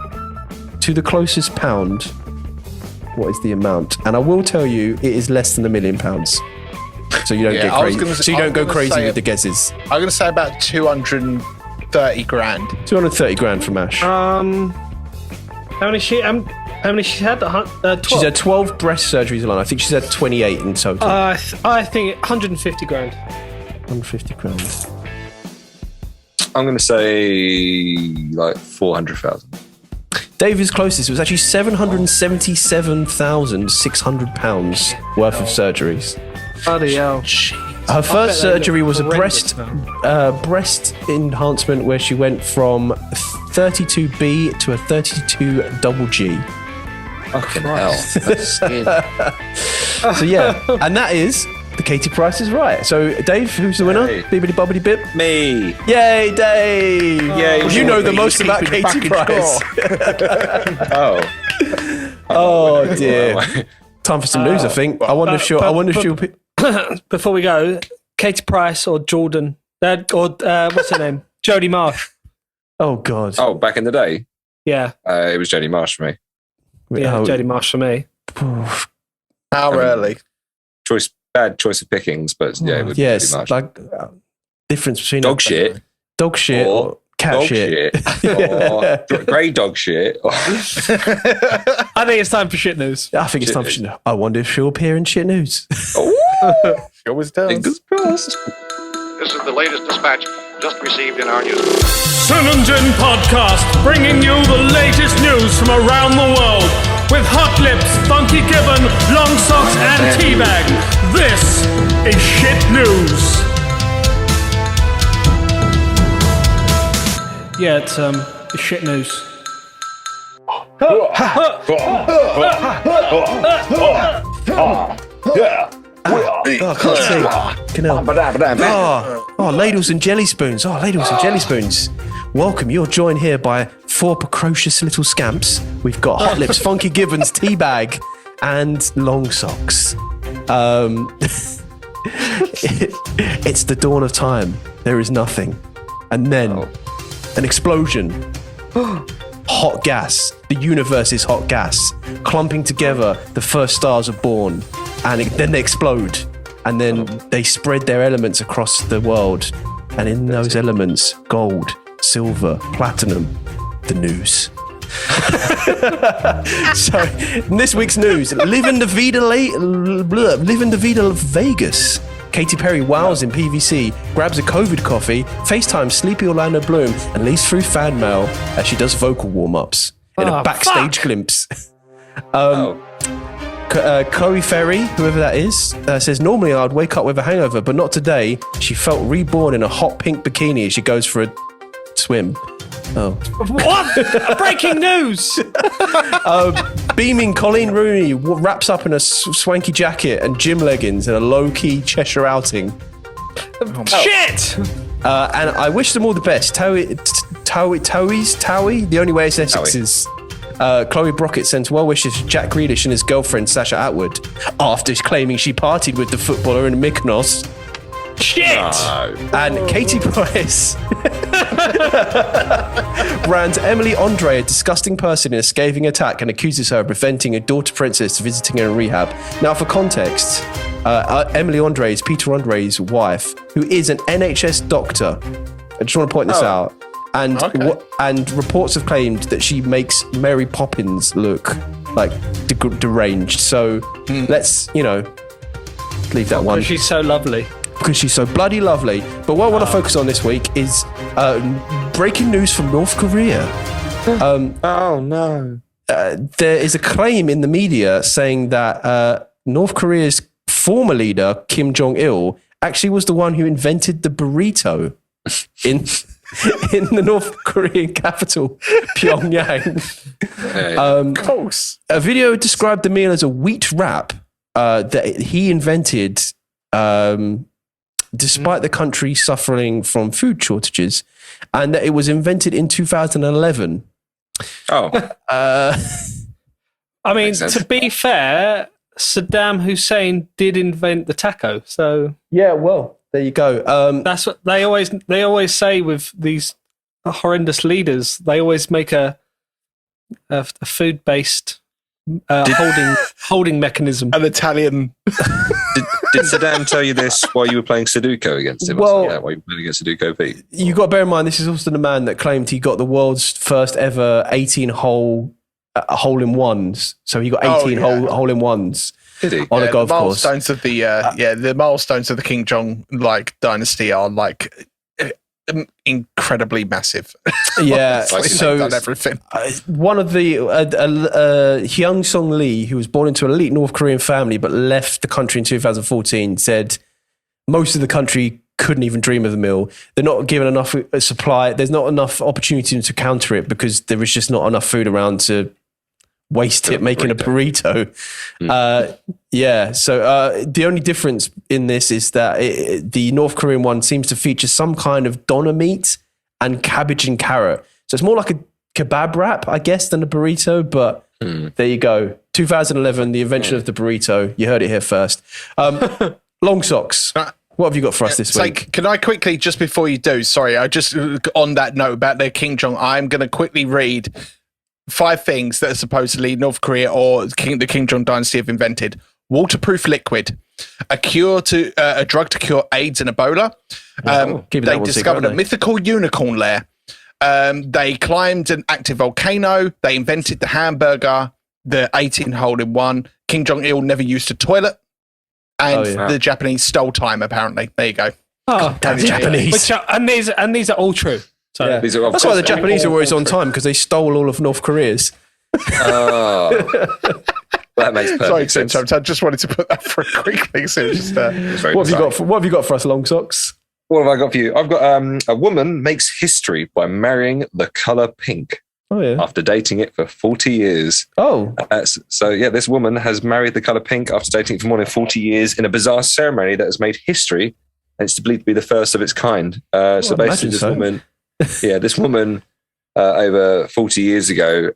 to the closest pound. What is the amount? And I will tell you, it is less than £1 million. So you don't get crazy. So you don't go crazy with the guesses. I'm going to say about 230 grand. 230 grand from Ash. How many she had? 12. She's had 12 breast surgeries alone. I think she's had 28 in total. I think 150 grand. 150 grand. I'm going to say like 400,000. Dave is closest. It was actually £777,600 worth of surgeries. Bloody hell. Her first surgery was a horrendous breast enhancement where she went from 32B to a 32G. Fucking hell. That's skin. So yeah, and that is the Katie Price is right. So Dave, who's the winner? Hey. Bibbidi bobbidi bip. Me. Yay, Dave! Yay, you know the most about Katie Price. Oh dear. Time for some news, I think. I wonder if she'll. Before we go, Katie Price or Jordan, what's her name? Jodie Marsh. Oh God. Oh, back in the day, Yeah, it was Jodie Marsh for me. Jodie Marsh for me. How early? Bad choice of pickings, but yeah, it was Yes, Jodie Marsh. like difference between Dog shit or cat dog shit. or grey dog shit. I think it's time for shit news. I think it's time for shit. I wonder if she'll appear in shit news. Oh, She always does. fingers crossed. This is the latest dispatch. just received in our news. Synonym Podcast, bringing you the latest news from around the world with Hot Lips, Funky Gibbon, Long Socks, and Teabag. This is shit news. Yeah, it's shit news. I can't see. Can ladles and jelly spoons. Oh, ladles and jelly spoons. Welcome. You're joined here by four precocious little scamps. We've got Hot Lips, Funky Gibbons, Teabag, and Long Socks. It's the dawn of time. There is nothing. And then an explosion. Hot gas. The universe is hot gas. Clumping together, the first stars are born. And then they explode. And then they spread their elements across the world. And in those elements, gold, silver, platinum, the news. So, in this week's news, Living the Vida Vegas. Katy Perry wows in PVC, grabs a COVID coffee, FaceTimes sleepy Orlando Bloom, and leads through fan mail as she does vocal warm-ups in a backstage glimpse. Chloe Ferry, whoever that is, says, normally I'd wake up with a hangover, but not today. She felt reborn in a hot pink bikini as she goes for a swim. Oh. What? Breaking news! Beaming Colleen Rooney wraps up in a swanky jacket and gym leggings in a low-key Cheshire outing. Shit! And I wish them all the best. Towie, the only way it's Essex is... Chloe Brockett sends well wishes to Jack Grealish and his girlfriend Sasha Atwood after claiming she partied with the footballer in Mykonos. Shit! No. And Katie Price brands Emily Andre a disgusting person in a scathing attack and accuses her of preventing a daughter princess visiting her in rehab. Now, for context, Emily Andre is Peter Andre's wife, who is an NHS doctor. I just want to point this out. And and reports have claimed that she makes Mary Poppins look like deranged. So let's, leave that one. Because she's so lovely. Because she's so bloody lovely. But what I want to focus on this week is breaking news from North Korea. Oh, no. There is a claim in the media saying that North Korea's former leader, Kim Jong Il, actually was the one who invented the burrito in the North Korean capital, Pyongyang. Of course. A video described the meal as a wheat wrap that he invented despite the country suffering from food shortages, and that it was invented in 2011. I mean, to be fair, Saddam Hussein did invent the taco, so yeah, well, there you go. That's what they always say with these horrendous leaders. They always make a food-based holding mechanism. An Italian. Did Saddam tell you this while you were playing Sudoku against him? Well, while you were playing against Sudoku Pete. You got to bear in mind, this is also the man that claimed he got the world's first ever 18 hole-in-ones. So he got 18 hole-in-ones. Did he? On a golf course. Milestones of the milestones of the Kim Jong dynasty are incredibly massive. Yeah, so done everything. One of the Hyung Song Lee, who was born into an elite North Korean family but left the country in 2014, said most of the country couldn't even dream of the meal. They're not given enough supply. There's not enough opportunity to counter it because there is just not enough food around to waste it making a burrito. So the only difference in this is that the North Korean one seems to feature some kind of doner meat and cabbage and carrot. So it's more like a kebab wrap, I guess, than a burrito, but there you go. 2011, the invention of the burrito. You heard it here first. Long Socks. What have you got for us this week? Can I quickly, just before you do, sorry, I just, on that note about the Kim Jong, I'm going to quickly read 5 things that are supposedly North Korea or the Kim Jong dynasty have invented. Waterproof liquid, a drug to cure AIDS and Ebola. They discovered a mythical unicorn lair. They climbed an active volcano. They invented the hamburger, the 18-hole-in-one. Kim Jong Il never used a toilet. And the Japanese stole time, apparently. There you go. Oh, Damn the Japanese. And these are all true. So Yeah. These are That's why the Japanese are always on time, because they stole all of North Korea's. Oh, that makes perfect sense. I just wanted to put that for a quick thing. So it's just, It's very What have you bizarre. got for us, Long Socks? What have I got for you? I've got a woman makes history by marrying the color pink Oh, yeah. after dating it for 40 years. Oh, This woman has married the color pink after dating it for more than 40 years in a bizarre ceremony that has made history, and it's believed to be the first of its kind. So basically, this woman over 40 years ago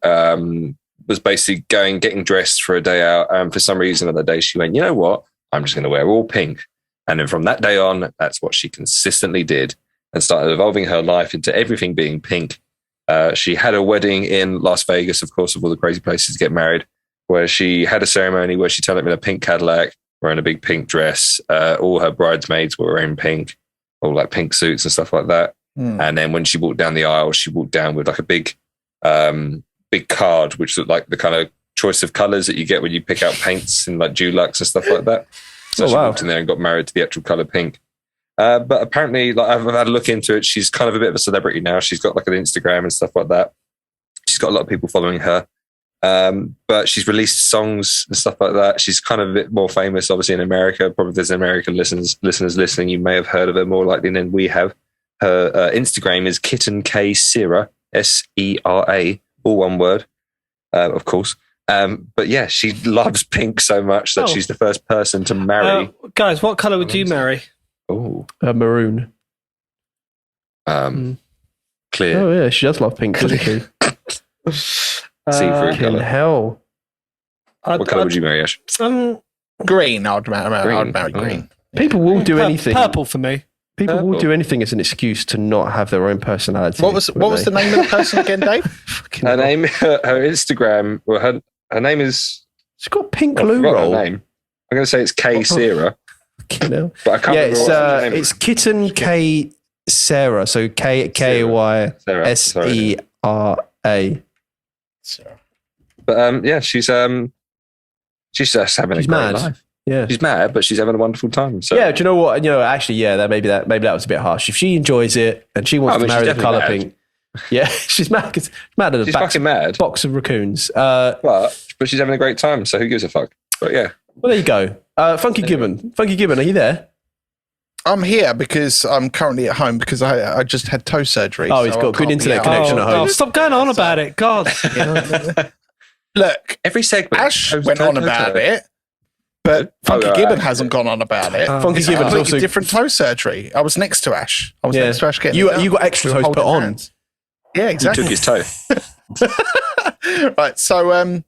was basically getting dressed for a day out. For some reason, on the day she went, you know what? I'm just going to wear all pink. And then from that day on, that's what she consistently did, and started evolving her life into everything being pink. She had a wedding in Las Vegas, of course, of all the crazy places to get married, where she had a ceremony where she turned up in a pink Cadillac, wearing a big pink dress. All her bridesmaids were wearing pink, all like pink suits and stuff like that. And then when she walked down the aisle, she walked down with like a big card, which looked like the kind of choice of colours that you get when you pick out paints in like Dulux and stuff like that. So she walked in there and got married to the actual colour pink. But apparently, like, I've had a look into it. She's kind of a bit of a celebrity now. She's got like an Instagram and stuff like that. She's got a lot of people following her. But she's released songs and stuff like that. She's kind of a bit more famous, obviously, in America. Probably if there's American listeners listening, you may have heard of her more likely than we have. Her Instagram is Kitten K Sera, Sera, all one word, of course. But yeah, she loves pink so much that she's the first person to marry. Guys, what colour would you marry? Oh, maroon. Clear. Oh, yeah, she does love pink, doesn't she? See-through In colour. hell. What colour would you marry, Ash? green. I'd marry green. People will do anything. Purple for me. People will do anything as an excuse to not have their own personality. What was the name of the person again, Dave? Her name, her Instagram, well, her name is... She's got pink I loo forgot roll. her name. I'm going to say it's K Sera, You know? but I can't remember what her name it's Kitten K Sera, so K-Y-S-E-R-A. But yeah, she's just having a great mad. life. Yeah. She's mad, but she's having a wonderful time. So Yeah, do you know what? You know, actually, yeah, maybe that was a bit harsh. If she enjoys it and she wants to marry the she's colour definitely pink, yeah, she's mad. She's mad at a she's fucking mad. box of raccoons. But she's having a great time, so who gives a fuck? But yeah, Well, there you go. Funky Gibbon. Funky Gibbon, are you there? I'm here because I'm currently at home because I just had toe surgery. Oh, he's so got I good can't be internet out. connection at home. Stop going on about it. God. Look, every segment. Ash went on about it, but Funky Gibbon hasn't gone on about it. Funky It's Gibbon's completely also different toe surgery. I was next to Ash. I was Yeah. next to Ash getting You it done. got extra We were toes put holding on. hands. Yeah, He exactly. took his toe. Right, so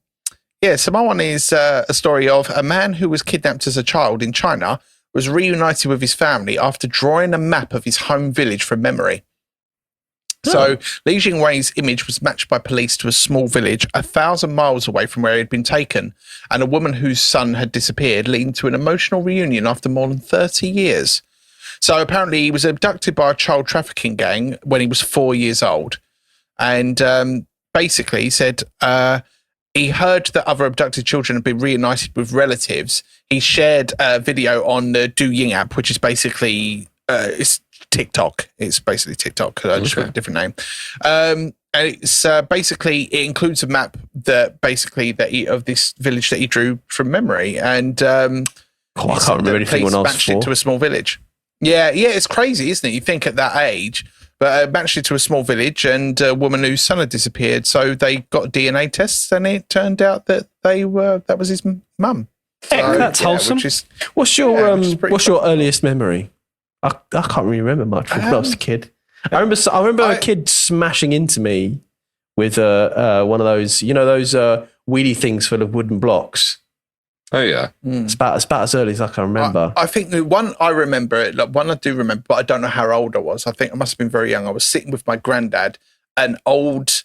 so my one is a story of a man who was kidnapped as a child in China was reunited with his family after drawing a map of his home village from memory. So Li Jingwei's image was matched by police to a small village 1,000 miles away from where he had been taken, and a woman whose son had disappeared, leading to an emotional reunion after more than 30 years. So apparently he was abducted by a child trafficking gang when he was 4 years old. And basically he said he heard that other abducted children had been reunited with relatives. He shared a video on the Douyin app, which is basically it's TikTok. It's basically TikTok, just with a different name. And it's basically, it includes a map that of this village that he drew from memory. And I can't remember anything when I was matched 4. it to a small village. Yeah, it's crazy, isn't it? You think at that age, but matched it to a small village and a woman whose son had disappeared. So they got DNA tests, and it turned out that that was his mum. That's wholesome. What's your earliest memory? I can't really remember much from when I was a kid. I remember a kid smashing into me with one of those, those wheelie things full of wooden blocks. Oh yeah, It's about as early as I can remember. I think the one I remember, one I do remember, but I don't know how old I was. I think I must have been very young. I was sitting with my granddad, an old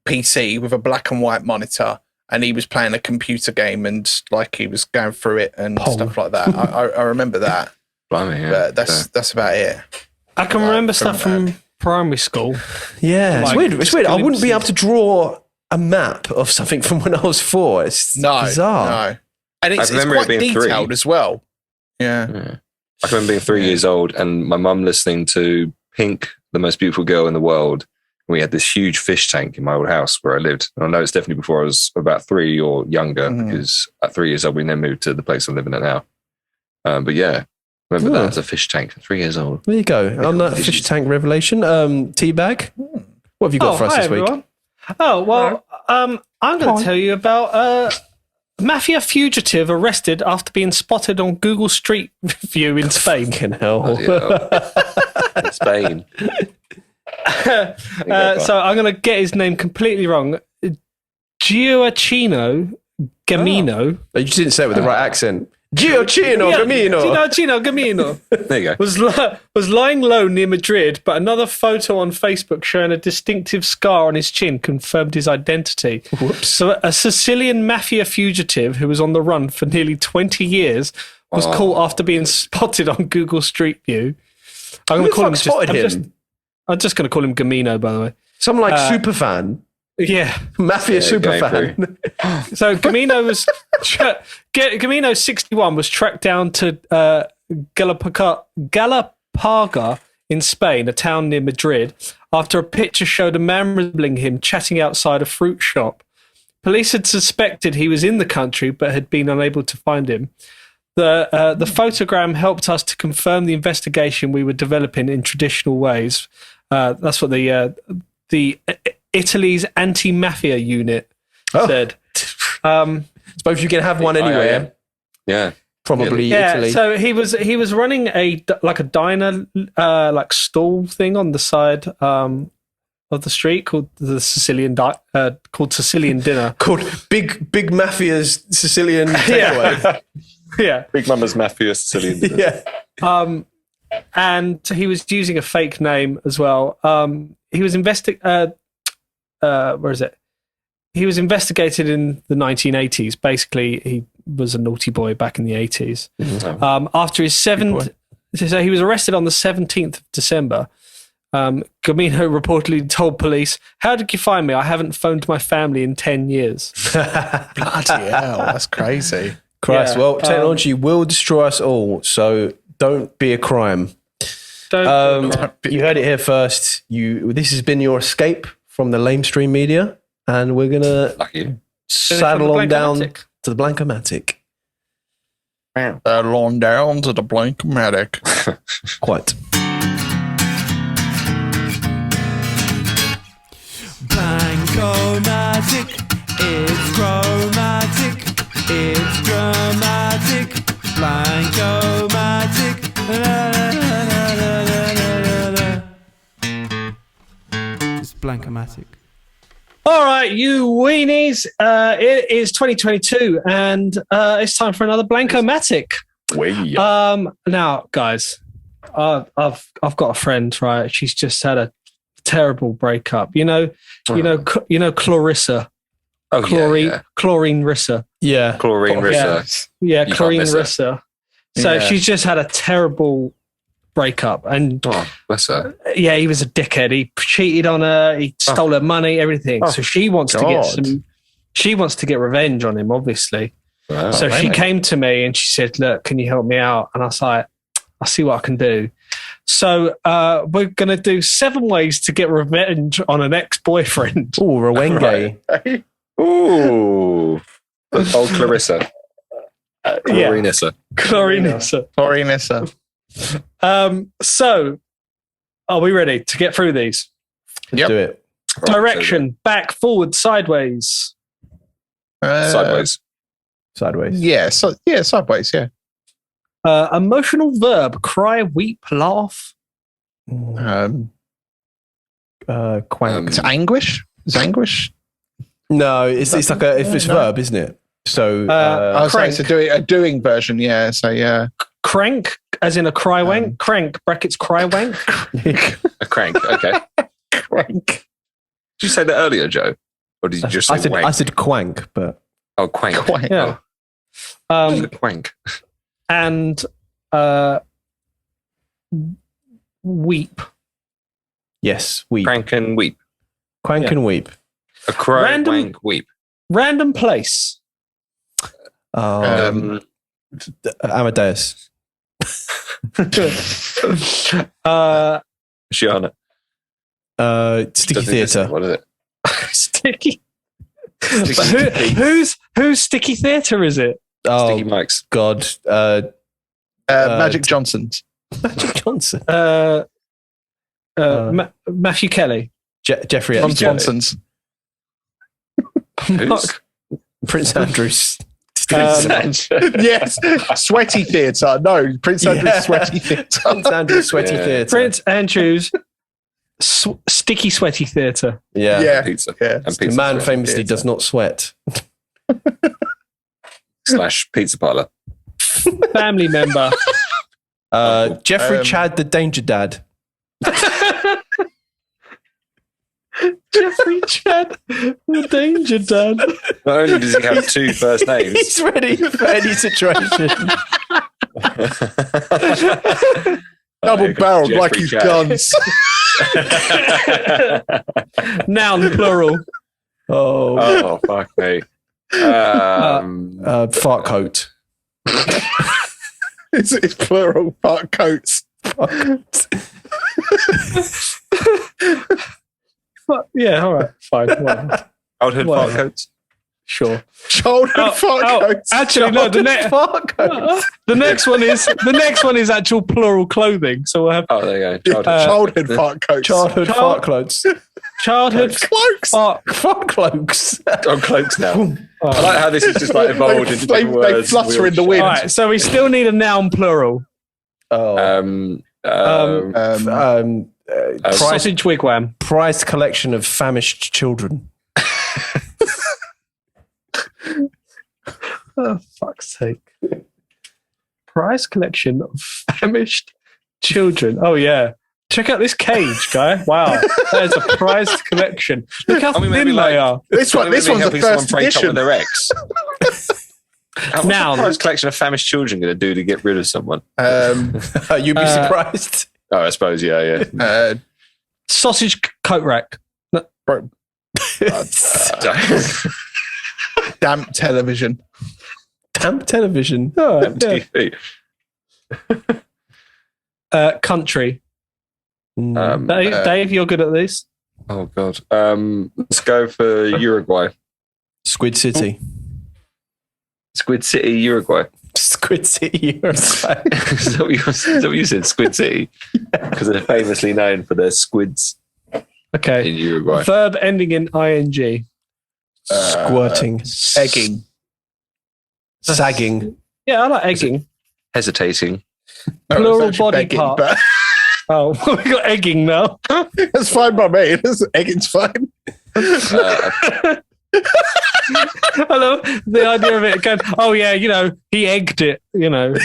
PC with a black and white monitor, and he was playing a computer game, and like he was going through it and stuff like that. I remember that. blimey, yeah. But that's about it. I can remember stuff from primary school. Yeah, Like, it's weird. I wouldn't be glimpses. able to draw a map of something from when I was 4. It's bizarre. No. And it's remember it quite being detailed 3. as well. Yeah. I can remember being 3 years old and my mum listening to Pink, the Most Beautiful Girl in the World. We had this huge fish tank in my old house where I lived. And I know it's definitely before I was about 3 or younger, because at 3 years old, we then moved to the place I'm living at now. But yeah, remember that as a fish tank, 3 years old. There you go. On that fish tank revelation, Teabag, what have you got for us this everyone. week? Oh, well, I'm going to tell you about Mafia fugitive arrested after being spotted on Google Street View in Spain. Fucking hell. In Spain. So I'm going to get his name completely wrong. Gioacchino Gamino. Oh, you didn't say it with the right accent. Gioacchino Gamino. Gioacchino Gamino. There you go. Was lying low near Madrid, but another photo on Facebook showing a distinctive scar on his chin confirmed his identity. Whoops. So a Sicilian mafia fugitive who was on the run for nearly 20 years was caught after being spotted on Google Street View. I'm going to call him I'm just going to call him Gamino, by the way. Some super fan. Yeah. Mafia super fan. So Gamino was Gamino 61 was tracked down to Galapaga in Spain, a town near Madrid, after a picture showed a man resembling him chatting outside a fruit shop. Police had suspected he was in the country but had been unable to find him. The photogram helped us to confirm the investigation we were developing in traditional ways. That's what the Italy's anti-mafia unit said. Suppose you can have one anywhere. Yeah. Probably Italy. So he was running a diner like stall thing on the side of the street called the Sicilian called Sicilian Dinner. Called Big Mafia's Sicilian takeaway. Yeah. Big Mama's Mafia Sicilian Dinner. Yeah. And he was using a fake name as well. He was where is it? He was investigated in the 1980s. Basically, he was a naughty boy back in the 80s. After his so he was arrested on the 17th of December. Gamino reportedly told police, "How did you find me? I haven't phoned my family in 10 years." Bloody hell, that's crazy. Christ, Yeah, well, technology will destroy us all, so don't be a crime. You heard it here first. This has been your escape from the lamestream media, and we're gonna saddle on down to the Blancomatic. Saddle on down to the Blancomatic. Quite. Blancomatic, it's chromatic, it's dramatic. Blancomatic, it's Blancomatic. All right, you weenies. It is 2022, and it's time for another Blancomatic. Now, guys, I've got a friend, right? She's just had a terrible breakup. You know, Clarissa. Oh, Chlorine Rissa. Yeah. Chlorine Rissa. Yeah, You Chlorine can't miss her. Rissa. So she's just had a terrible breakup, and Bless her. yeah, he was a dickhead. He cheated on her. He stole her money, everything. So she wants to get She wants to get revenge on him, obviously. Wow. So she came to me and she said, "Look, can you help me out?" And I was like, "I'll see what I can do." So we're going to do 7 ways to get revenge on an ex-boyfriend. Oh, Rowenge. Ooh. Old Clarissa. Chlorinissa. Chlorinissa. So, are we ready to get through these? Let's do it. Direction, back, forward, sideways. Sideways. Sideways. Yeah, sideways, yeah. Emotional verb, cry, weep, laugh. Quank. It's anguish? Is anguish? No, it's like it's a verb, isn't it? So crank. So a doing version, yeah. So yeah. Crank, as in a cry wank. Crank, brackets, cry wank. A crank. Okay. Crank. Did you say that earlier, Joe? Or did you just say wank? I said quank, but Oh, quank. Quank. Yeah. Quank. And weep. yes, weep. Crank and weep. Quank Yeah. and weep. A cry, Random- wank, weep. Random place. Amadeus. Shiana. Sticky theatre. What is it? Sticky. Whose Sticky Theatre is it? Sticky Mike's. God. Magic Johnson's. Magic Johnson. Matthew Kelly. Jeffrey Ron Epstein. Johnson's. Who's? Prince Andrews. Yes, Sweaty Theatre. No, Prince Andrew's Sweaty Theatre. Prince Andrew's Sweaty Theatre. Prince Andrew's Sticky Sweaty Theatre. Yeah. Yeah. Pizza. Yeah. And pizza The man Theatre. famously does not sweat. / pizza parlor. Family member. Jeffrey Chad, the Danger Dad. Jeffrey Chad, the Danger Dad. Not only does he have 2 first names, He's ready for any situation. Double barreled like Jeffrey his Chad. guns. Noun plural. Oh, fuck me. fart coat. It's plural part coats. Yeah, all right, fine. Whatever. Childhood Well. fart coats. Sure. Childhood fart coats. Actually, no. Fart coat. The next one is actual plural clothing. So we'll have Oh, there you go. Childhood. Childhood fart coats. Childhood fart clothes. childhood cloaks. Fart cloaks. On cloaks now. I like how this is just like evolved into They different words. flutter in the wind. All right, so we still need a noun plural. Oh. Sausage wigwam. Prized collection of famished children. Oh, fuck's sake. Prize collection of famished children. Oh, yeah. Check out this cage, guy. Wow. That is a prized collection. Look how I mean, thin maybe they are. This one's the helping someone first break up edition. with their ex. What's Noun. the prize collection of famished children going to do to get rid of someone? You'd be surprised. Oh, I suppose, yeah. Sausage coat rack. Damp television. Damp television. Oh, yeah. MTV. Country. Mm. Dave, you're good at this. Oh, God. Let's go for Uruguay. Squid City. Squid City, Uruguay. Squid City, Uruguay. Is that what you said? Squid City? Because they're famously known for their squids Okay. in Uruguay. Verb ending in ing. Squirting. Egging. Sagging. Yeah, I like egging. Hesitating. Plural it's actually body begging, part. but Oh, we got egging now. That's fine by me. Egging's fine. I love the idea of it going, oh, yeah, he egged it, We Okay,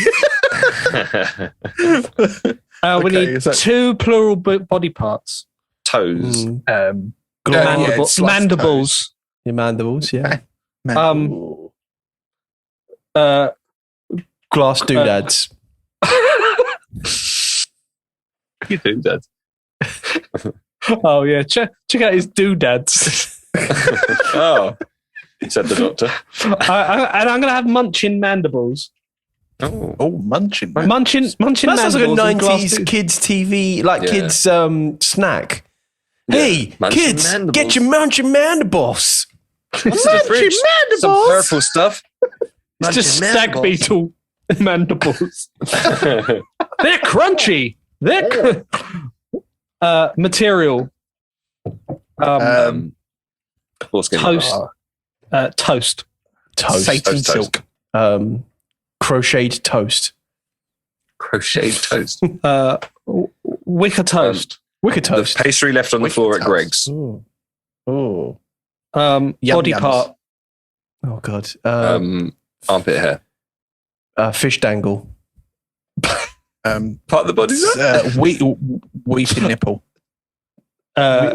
need is that- 2 plural body parts. Toes. Mandibles. Your mandibles, yeah. Glass doodads. You do that. Oh, yeah. Check out his doodads. Oh, said the doctor. And I'm going to have munching mandibles. Oh, munching. Munching That sounds like a mandibles and glass 90s kids TV, kids snack. Yeah. Hey, Munching kids, mandibles. get your munching mandibles. it's the fridge. Some purple stuff. It's just stag beetle mandibles. They're crunchy. They're material. Foreskin. Toast. Toast. Toast. Satin Toast. silk. Crocheted toast. Crocheted toast. Wicker toast. Wicker The toast. pastry left on the floor at toast. Greg's. Oh. Yum Body yums. part. Oh, God. Armpit hair. Fish dangle. Part of the body. Weeping nipple.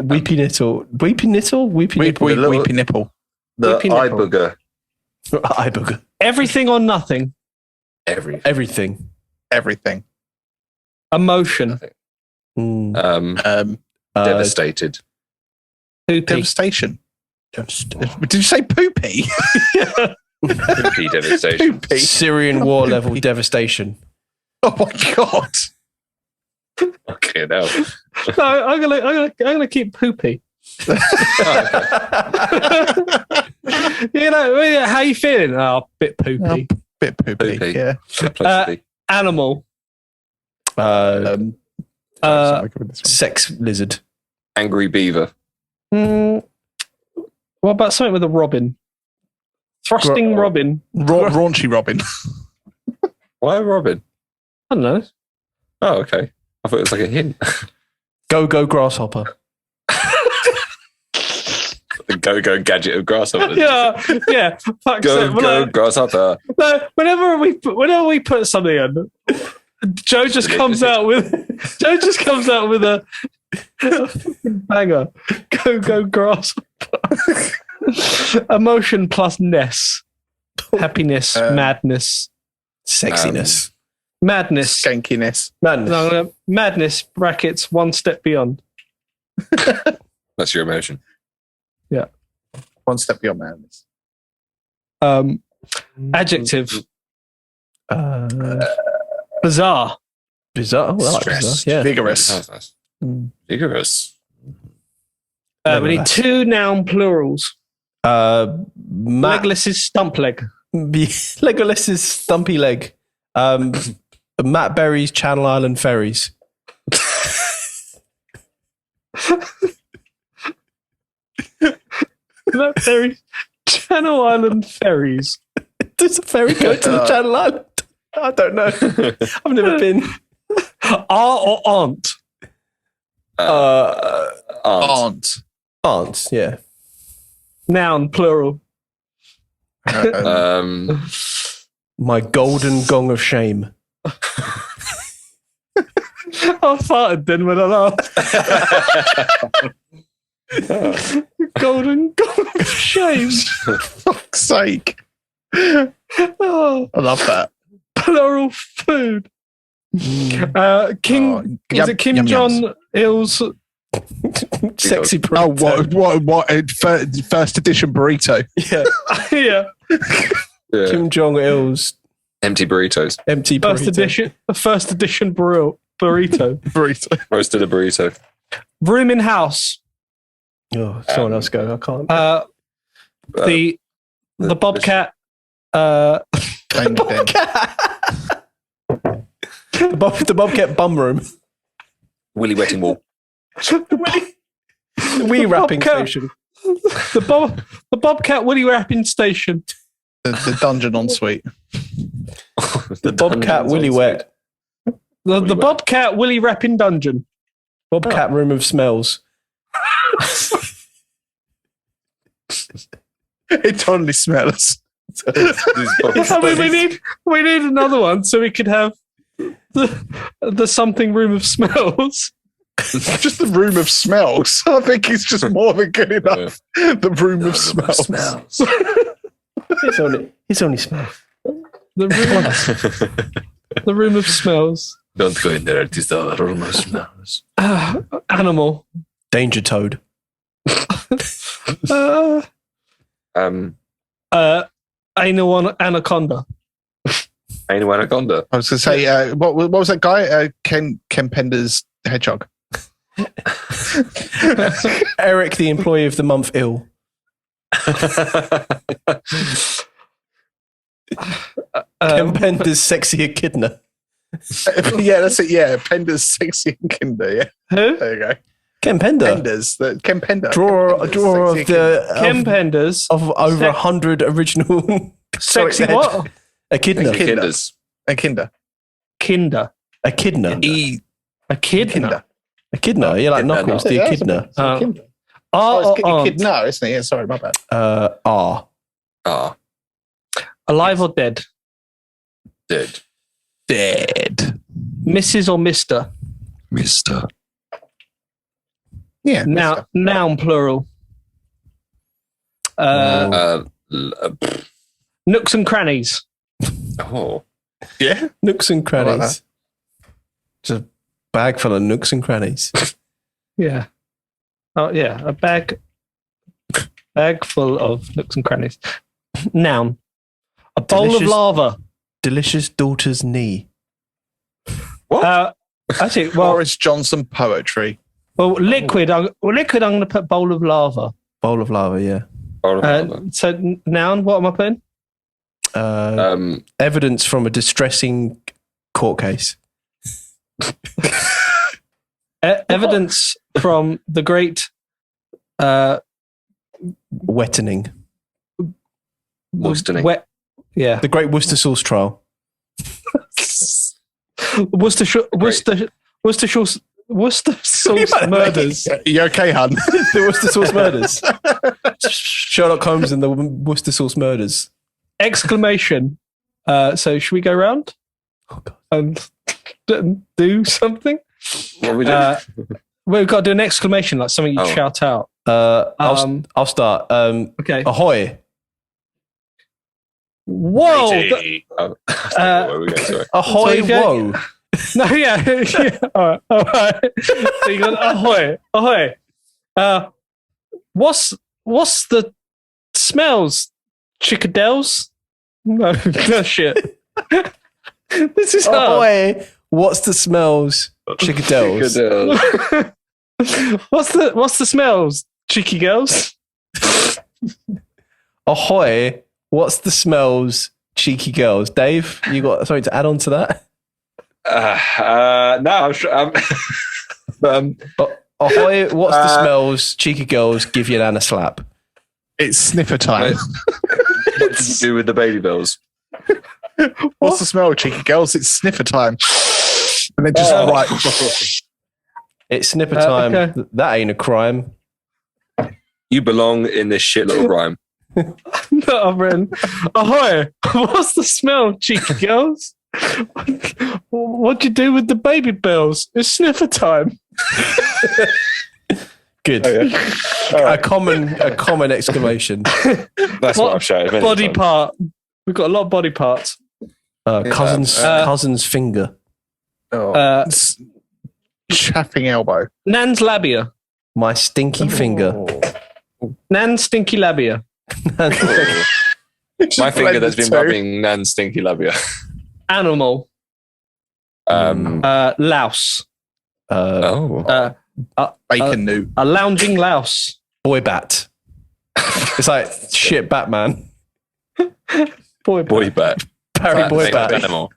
Weepy nipple. Weepy nipple? Weepy nipple. Weeping nipple. The Weeping eye nipple. booger. Eye booger. Everything or nothing. Everything. Everything. Emotion. Mm. Devastated. Poopy. Devastation. Did you say poopy? Poopy devastation. Poopy. Syrian war level devastation. Oh my god! Okay, now. No, I'm gonna keep poopy. How you feeling? Oh, a bit poopy. Bit poopy. Poopy. Yeah. Good place to be. Animal. Sex lizard. Angry beaver. What about something with a robin? Thrusting robin. Raunchy Robin. Why Robin? I don't know. Oh, okay. I thought it was like a hint. Go grasshopper. The go gadget of grasshopper. Yeah. Fuck's sake. Go grasshopper. No, whenever we put something on, Joe just comes out with a banger. Go grasshopper. Emotion plus ness. Happiness, madness, Sexiness. madness. Skankiness. Madness. Madness brackets one step beyond. That's your emotion. Yeah. One step beyond madness. Adjective. Bizarre. Bizarre. Oh, I like Stress. bizarre. Yeah. Vigorous. That's nice. Vigorous. We need two noun plurals. Legless's stump leg. Legolas's stumpy leg. Matt Berry's Channel Island ferries. Matt Berry's Channel Island ferries. Does a ferry go to the Channel Island? I don't know. I've never been. Or aunt. Aunt. Aunts, yeah. Noun plural. My golden gong of shame. I farted then when I laughed. Golden gong of shame. Fuck's sake. Oh, I love that. plural food. King is it Kim Jong Il's Sexy Oh, burrito. what? First edition burrito. Yeah. yeah Yeah. Kim Jong Il's Empty burritos. empty burrito. first edition burrito. Burrito. Roasted a burrito. Room in house. Oh, someone else go. I can't. The bobcat. Bang, bang. The Bobcat bum room. Willy wetting wall. Wee wrapping Bobcat. station. The bobcat Woody wrapping station. The dungeon ensuite. The Bobcat Willy Wet. The bobcat Willy wrapping dungeon. Bobcat room of smells. It totally smells. I mean, we need another one so we could have the something room of smells. Just the room of smells. I think it's just more than good enough. The room of smells. It's only smell. The room of smells. Don't go in there. It is the room of smells. Animal. Danger toad. Anal anaconda. Anal anaconda. I was going to say, what was that guy? Ken Penders Hedgehog. Eric, the employee of the month, ill. Ken Pender's sexy echidna. Yeah, that's it. Yeah, Penders Sexy and Kinder. Yeah, Who? there you go. Ken Pender. Penders. Ken Pender. Drawer Ken Penders, of Sexy the Kim Penders. of over 100 original Sexy what? echidna. Echidna. Kinders. and Kinder. Kinder. Echidna. Echidna. Kinder. Echidna. Yeah, like Knuckles, the echidna. Kinder. Oh, It's Echidna, isn't it? Yeah, sorry, my bad. R. Ah, alive or dead? dead. Dead. Mrs. or Mr.? Mister. Yeah. Noun plural. Nooks and crannies. Oh. Yeah. Nooks and I like crannies. Just a bag full of nooks and crannies. Yeah. Oh, yeah. A bag full of nooks and crannies. Noun. A bowl Delicious. of lava. Delicious daughter's knee. Actually, Boris Johnson poetry. liquid. I'm going to put bowl of lava. Bowl of lava, yeah. So noun, what am I putting? Evidence from a distressing court case. Evidence from the great Wettening. Worcestershire. Yeah. The Great Worcester Sauce Trial. Worcester sauce murders. You okay, hun? The Worcester Sauce Murders. Sherlock Holmes and the Worcester Sauce Murders. Exclamation. So should we go round? Oh, God. And do something? What are we doing? We've got to do an exclamation, like something you shout out. I'll start. Okay. Ahoy. Whoa! Where are we going? Sorry. Ahoy, whoa. No, yeah. All right. So you got ahoy. What's the smells? Chickadels? No, shit. This is hard. Ahoy. What's the smells? Chickadels. What's the smells? Cheeky girls? Ahoy. What's the smells? Cheeky girls. Dave, you got something to add on to that? No, I'm sure. Ahoy. What's the smells? Cheeky girls. Give your nan a slap. It's sniffer time. What did you do with the baby bells? What's the smell, cheeky girls? It's sniffer time. And then just right. It's snipper time. Okay. That ain't a crime. You belong in this shit little rhyme. No, I've written. Ahoy! What's the smell, cheeky girls? What'd you do with the baby bells? It's sniffer time. Good. Oh, yeah. A common exclamation. That's what I've shouted. many Body times. part. We've got a lot of body parts. Cousin's finger. Chaffing elbow. Nan's labia. My stinky finger. Nan's stinky labia. My finger that's been rubbing Nan's stinky labia. Animal. Louse. Bacon new. A lounging louse. Boy bat. It's like shit Batman. Boy bat. Barry Boy bat. Animal.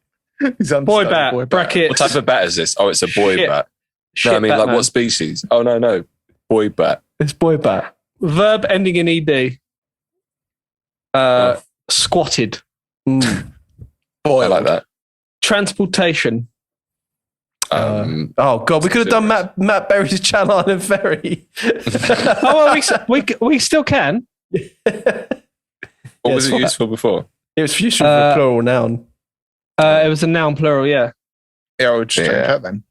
Boy bat. Bracket. What type of bat is this? Oh, it's a boy Shit. bat. Shit No, I mean, Batman. like what species? Oh, no. Boy bat. It's boy bat. Verb ending in ed. Squatted. I like that. Transportation. Oh God, we could have done Matt Berry's Channel Island Ferry. Oh, well, we still can. What was it used for before? It was useful for a plural noun. It was a noun plural, yeah. Yeah, I would just take that then.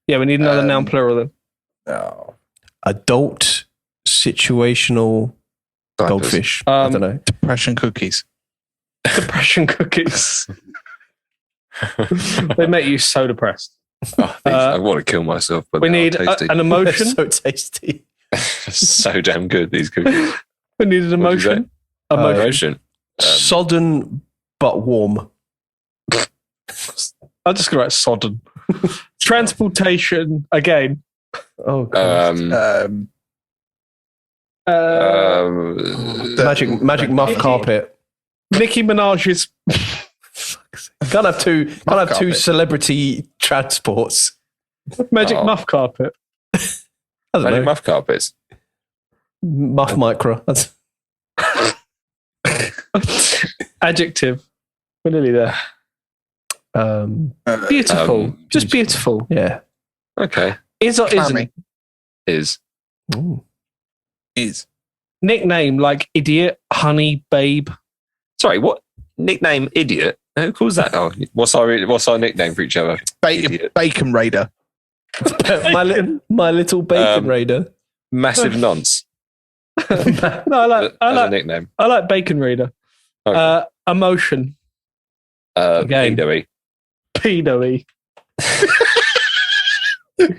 Yeah, we need another noun plural then. No. Adult situational goldfish. I don't know. Depression cookies. Depression cookies. They make you so depressed. I want to kill myself, but We they are need tasty. an emotion. So tasty. So damn good, these cookies. We need an What'd you emotion. Emotion. Sodden but warm. I'm just going to write sodden. Transportation again. Oh God. Magic muff carpet. Nicki Minaj's Can't have two carpet. celebrity transports. magic muff carpet. I don't Magic know. muff carpets. Muff micro. That's Adjective. We're nearly there. Beautiful. Just beautiful. yeah. Okay. Is or isn't? Clammy. Is. Ooh. Is. Nickname like idiot, honey, babe. Sorry, what? Nickname idiot? Who calls that? Oh, what's our nickname for each other? Idiot. Bacon Raider. my little bacon raider. Massive nonce. No, As a nickname. I like bacon reader. Okay. Emotion. Again. Pedo-y. Pedo-y.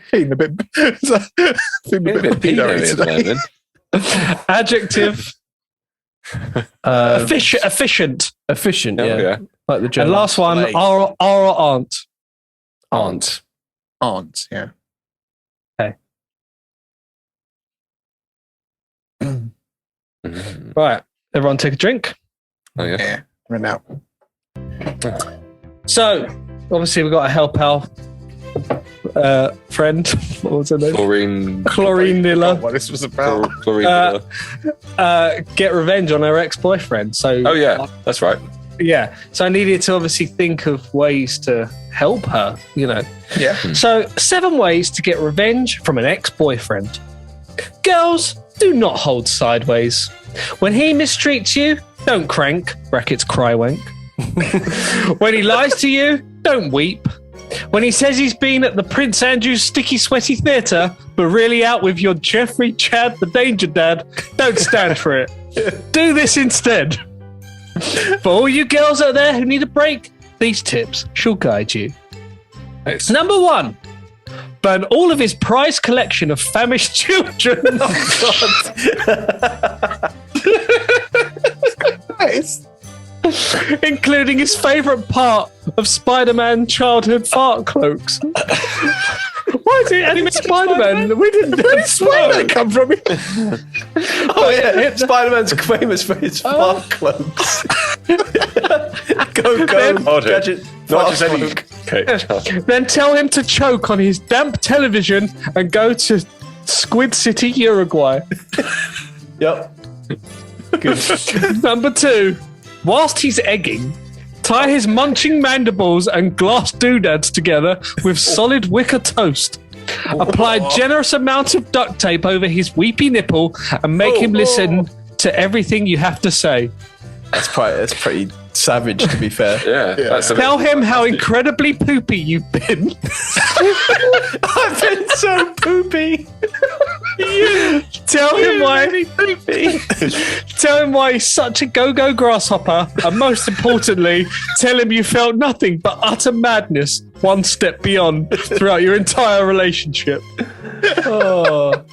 Feeling a bit Pedo-y at the moment. Adjective. Efficient. Efficient, Oh, yeah. yeah. Like the And German. last one, Slave. our aunt. Aunt. Yeah. Okay. Right. Everyone take a drink. Oh, yeah. Yeah. Right now. So, obviously, we've got to help our friend. What was her name? Chlorine Nilla. What this was about. Chlorine. Get revenge on her ex-boyfriend. So, Oh, yeah. That's right. yeah. So I needed to obviously think of ways to help her, you know. Yeah. So 7 ways to get revenge from an ex-boyfriend. Girls, do not hold sideways. When he mistreats you, don't crank, brackets cry wank. When he lies to you, don't weep. When he says he's been at the Prince Andrew's Sticky Sweaty Theatre, but really out with your Jeffrey Chad the Danger Dad, don't stand for it. Do this instead. For all you girls out there who need a break, these tips shall guide you. Nice. Number 1. Burn all of his prized collection of famished children. Nice. Including his favourite part of Spider-Man childhood fart cloaks. Why is it animated Spider-Man? We didn't know. Where did Spider-Man come from? Oh, yeah. Spider-Man's famous for his fart cloaks. Go, Hold it. gadget. Not fart just any. cloak. Okay. Then tell him to choke on his damp television and go to Squid City, Uruguay. Yep. Good. Number 2. Whilst he's egging, tie his munching mandibles and glass doodads together with solid wicker toast. Apply a generous amount of duct tape over his weepy nipple and make him listen to everything you have to say. That's pretty savage, to be fair. Yeah. That's Tell him how incredibly poopy you've been. I've been so poopy. Tell him why Tell him why he's such a go-go grasshopper, and most importantly, tell him you felt nothing but utter madness one step beyond throughout your entire relationship. Oh.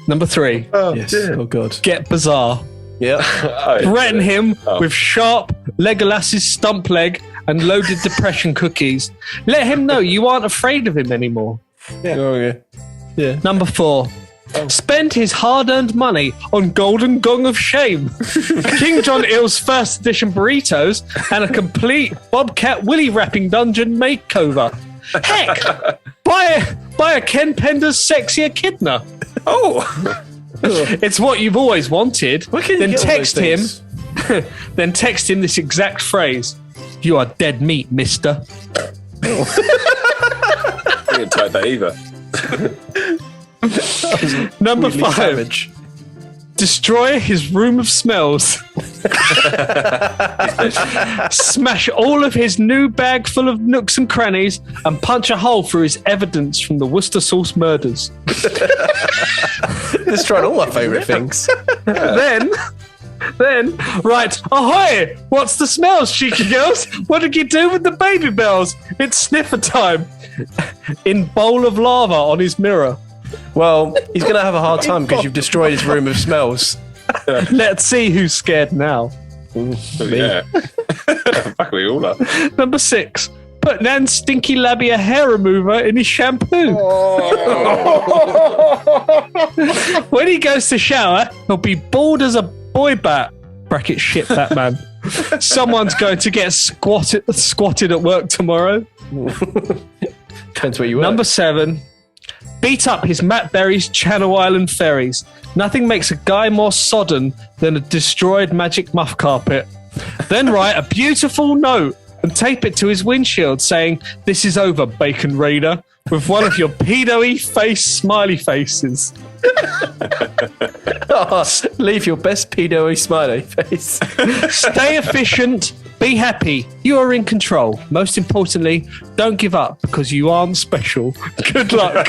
Number 3. Yes. Oh, God. Get bizarre. Yeah. Threaten him with sharp Legolas's stump leg and loaded depression cookies. Let him know you aren't afraid of him anymore. Yeah. Oh, yeah. Yeah. Number 4. Spend his hard-earned money on Golden Gong of Shame, King Jong Il's first edition burritos, and a complete Bobcat Willy wrapping dungeon makeover. Heck, buy a Ken Penders Sexy Echidna. Oh. It's what you've always wanted. Where can you Then get all text those him. things? Then text him this exact phrase: "You are dead meat, mister." I didn't type that either. Number Really 5. savage. Destroy his room of smells. Smash all of his new bag full of nooks and crannies and punch a hole through his evidence from the Worcester sauce murders. Destroyed all my favourite things. Then, right, ahoy! What's the smells, cheeky girls? What did you do with the baby bells? It's sniffer time. In bowl of lava on his mirror. Well, he's going to have a hard time because you've destroyed his room of smells. Let's see who's scared now. Yeah. Fuck, we all are. Number 6. Put Nan's stinky labia hair remover in his shampoo. When he goes to shower, he'll be bald as a boy bat. Bracket shit, Batman. Someone's going to get squatted at work tomorrow. Depends where you work. Number 7. Beat up his Matt Berry's Channel Island ferries. Nothing makes a guy more sodden than a destroyed magic muff carpet. Then write a beautiful note and tape it to his windshield saying, "This is over, Bacon Raider," with one of your pedo-y face smiley faces. Leave your best pedo-y smiley face. Stay efficient. Be happy. You are in control. Most importantly, don't give up because you aren't special. Good luck.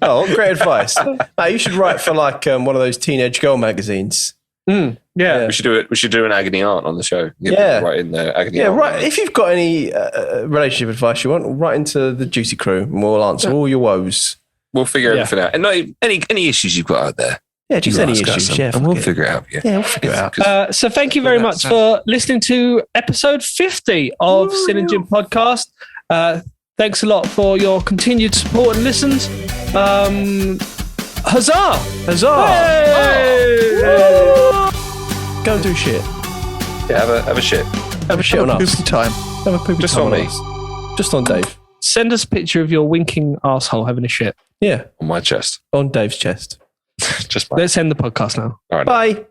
Oh, great advice. You should write for like one of those teenage girl magazines. Yeah. We should do it. We should do an agony aunt on the show. Yeah. Right in there. Agony Yeah, aunt. right. If you've got any relationship advice you want, write into the Juicy Crew and we'll answer all your woes. We'll figure everything out. And any issues you've got out there, Yeah, just You any ask us issues. Yeah, and we'll fuck it. figure it out. Yeah. Yeah, we'll figure it out. So thank you very much for listening to episode 50 of Sin and Jim podcast. Thanks a lot for your continued support and listens. Huzzah! Huzzah! Hey! Go and do shit. Yeah, have a shit. Have a shit on us. Poopy time. Have a poopy Just time on me. us. Just on Dave. Send us a picture of your winking asshole having a shit. Yeah, On my chest. on Dave's chest. Just Let's end the podcast now. all right. Bye.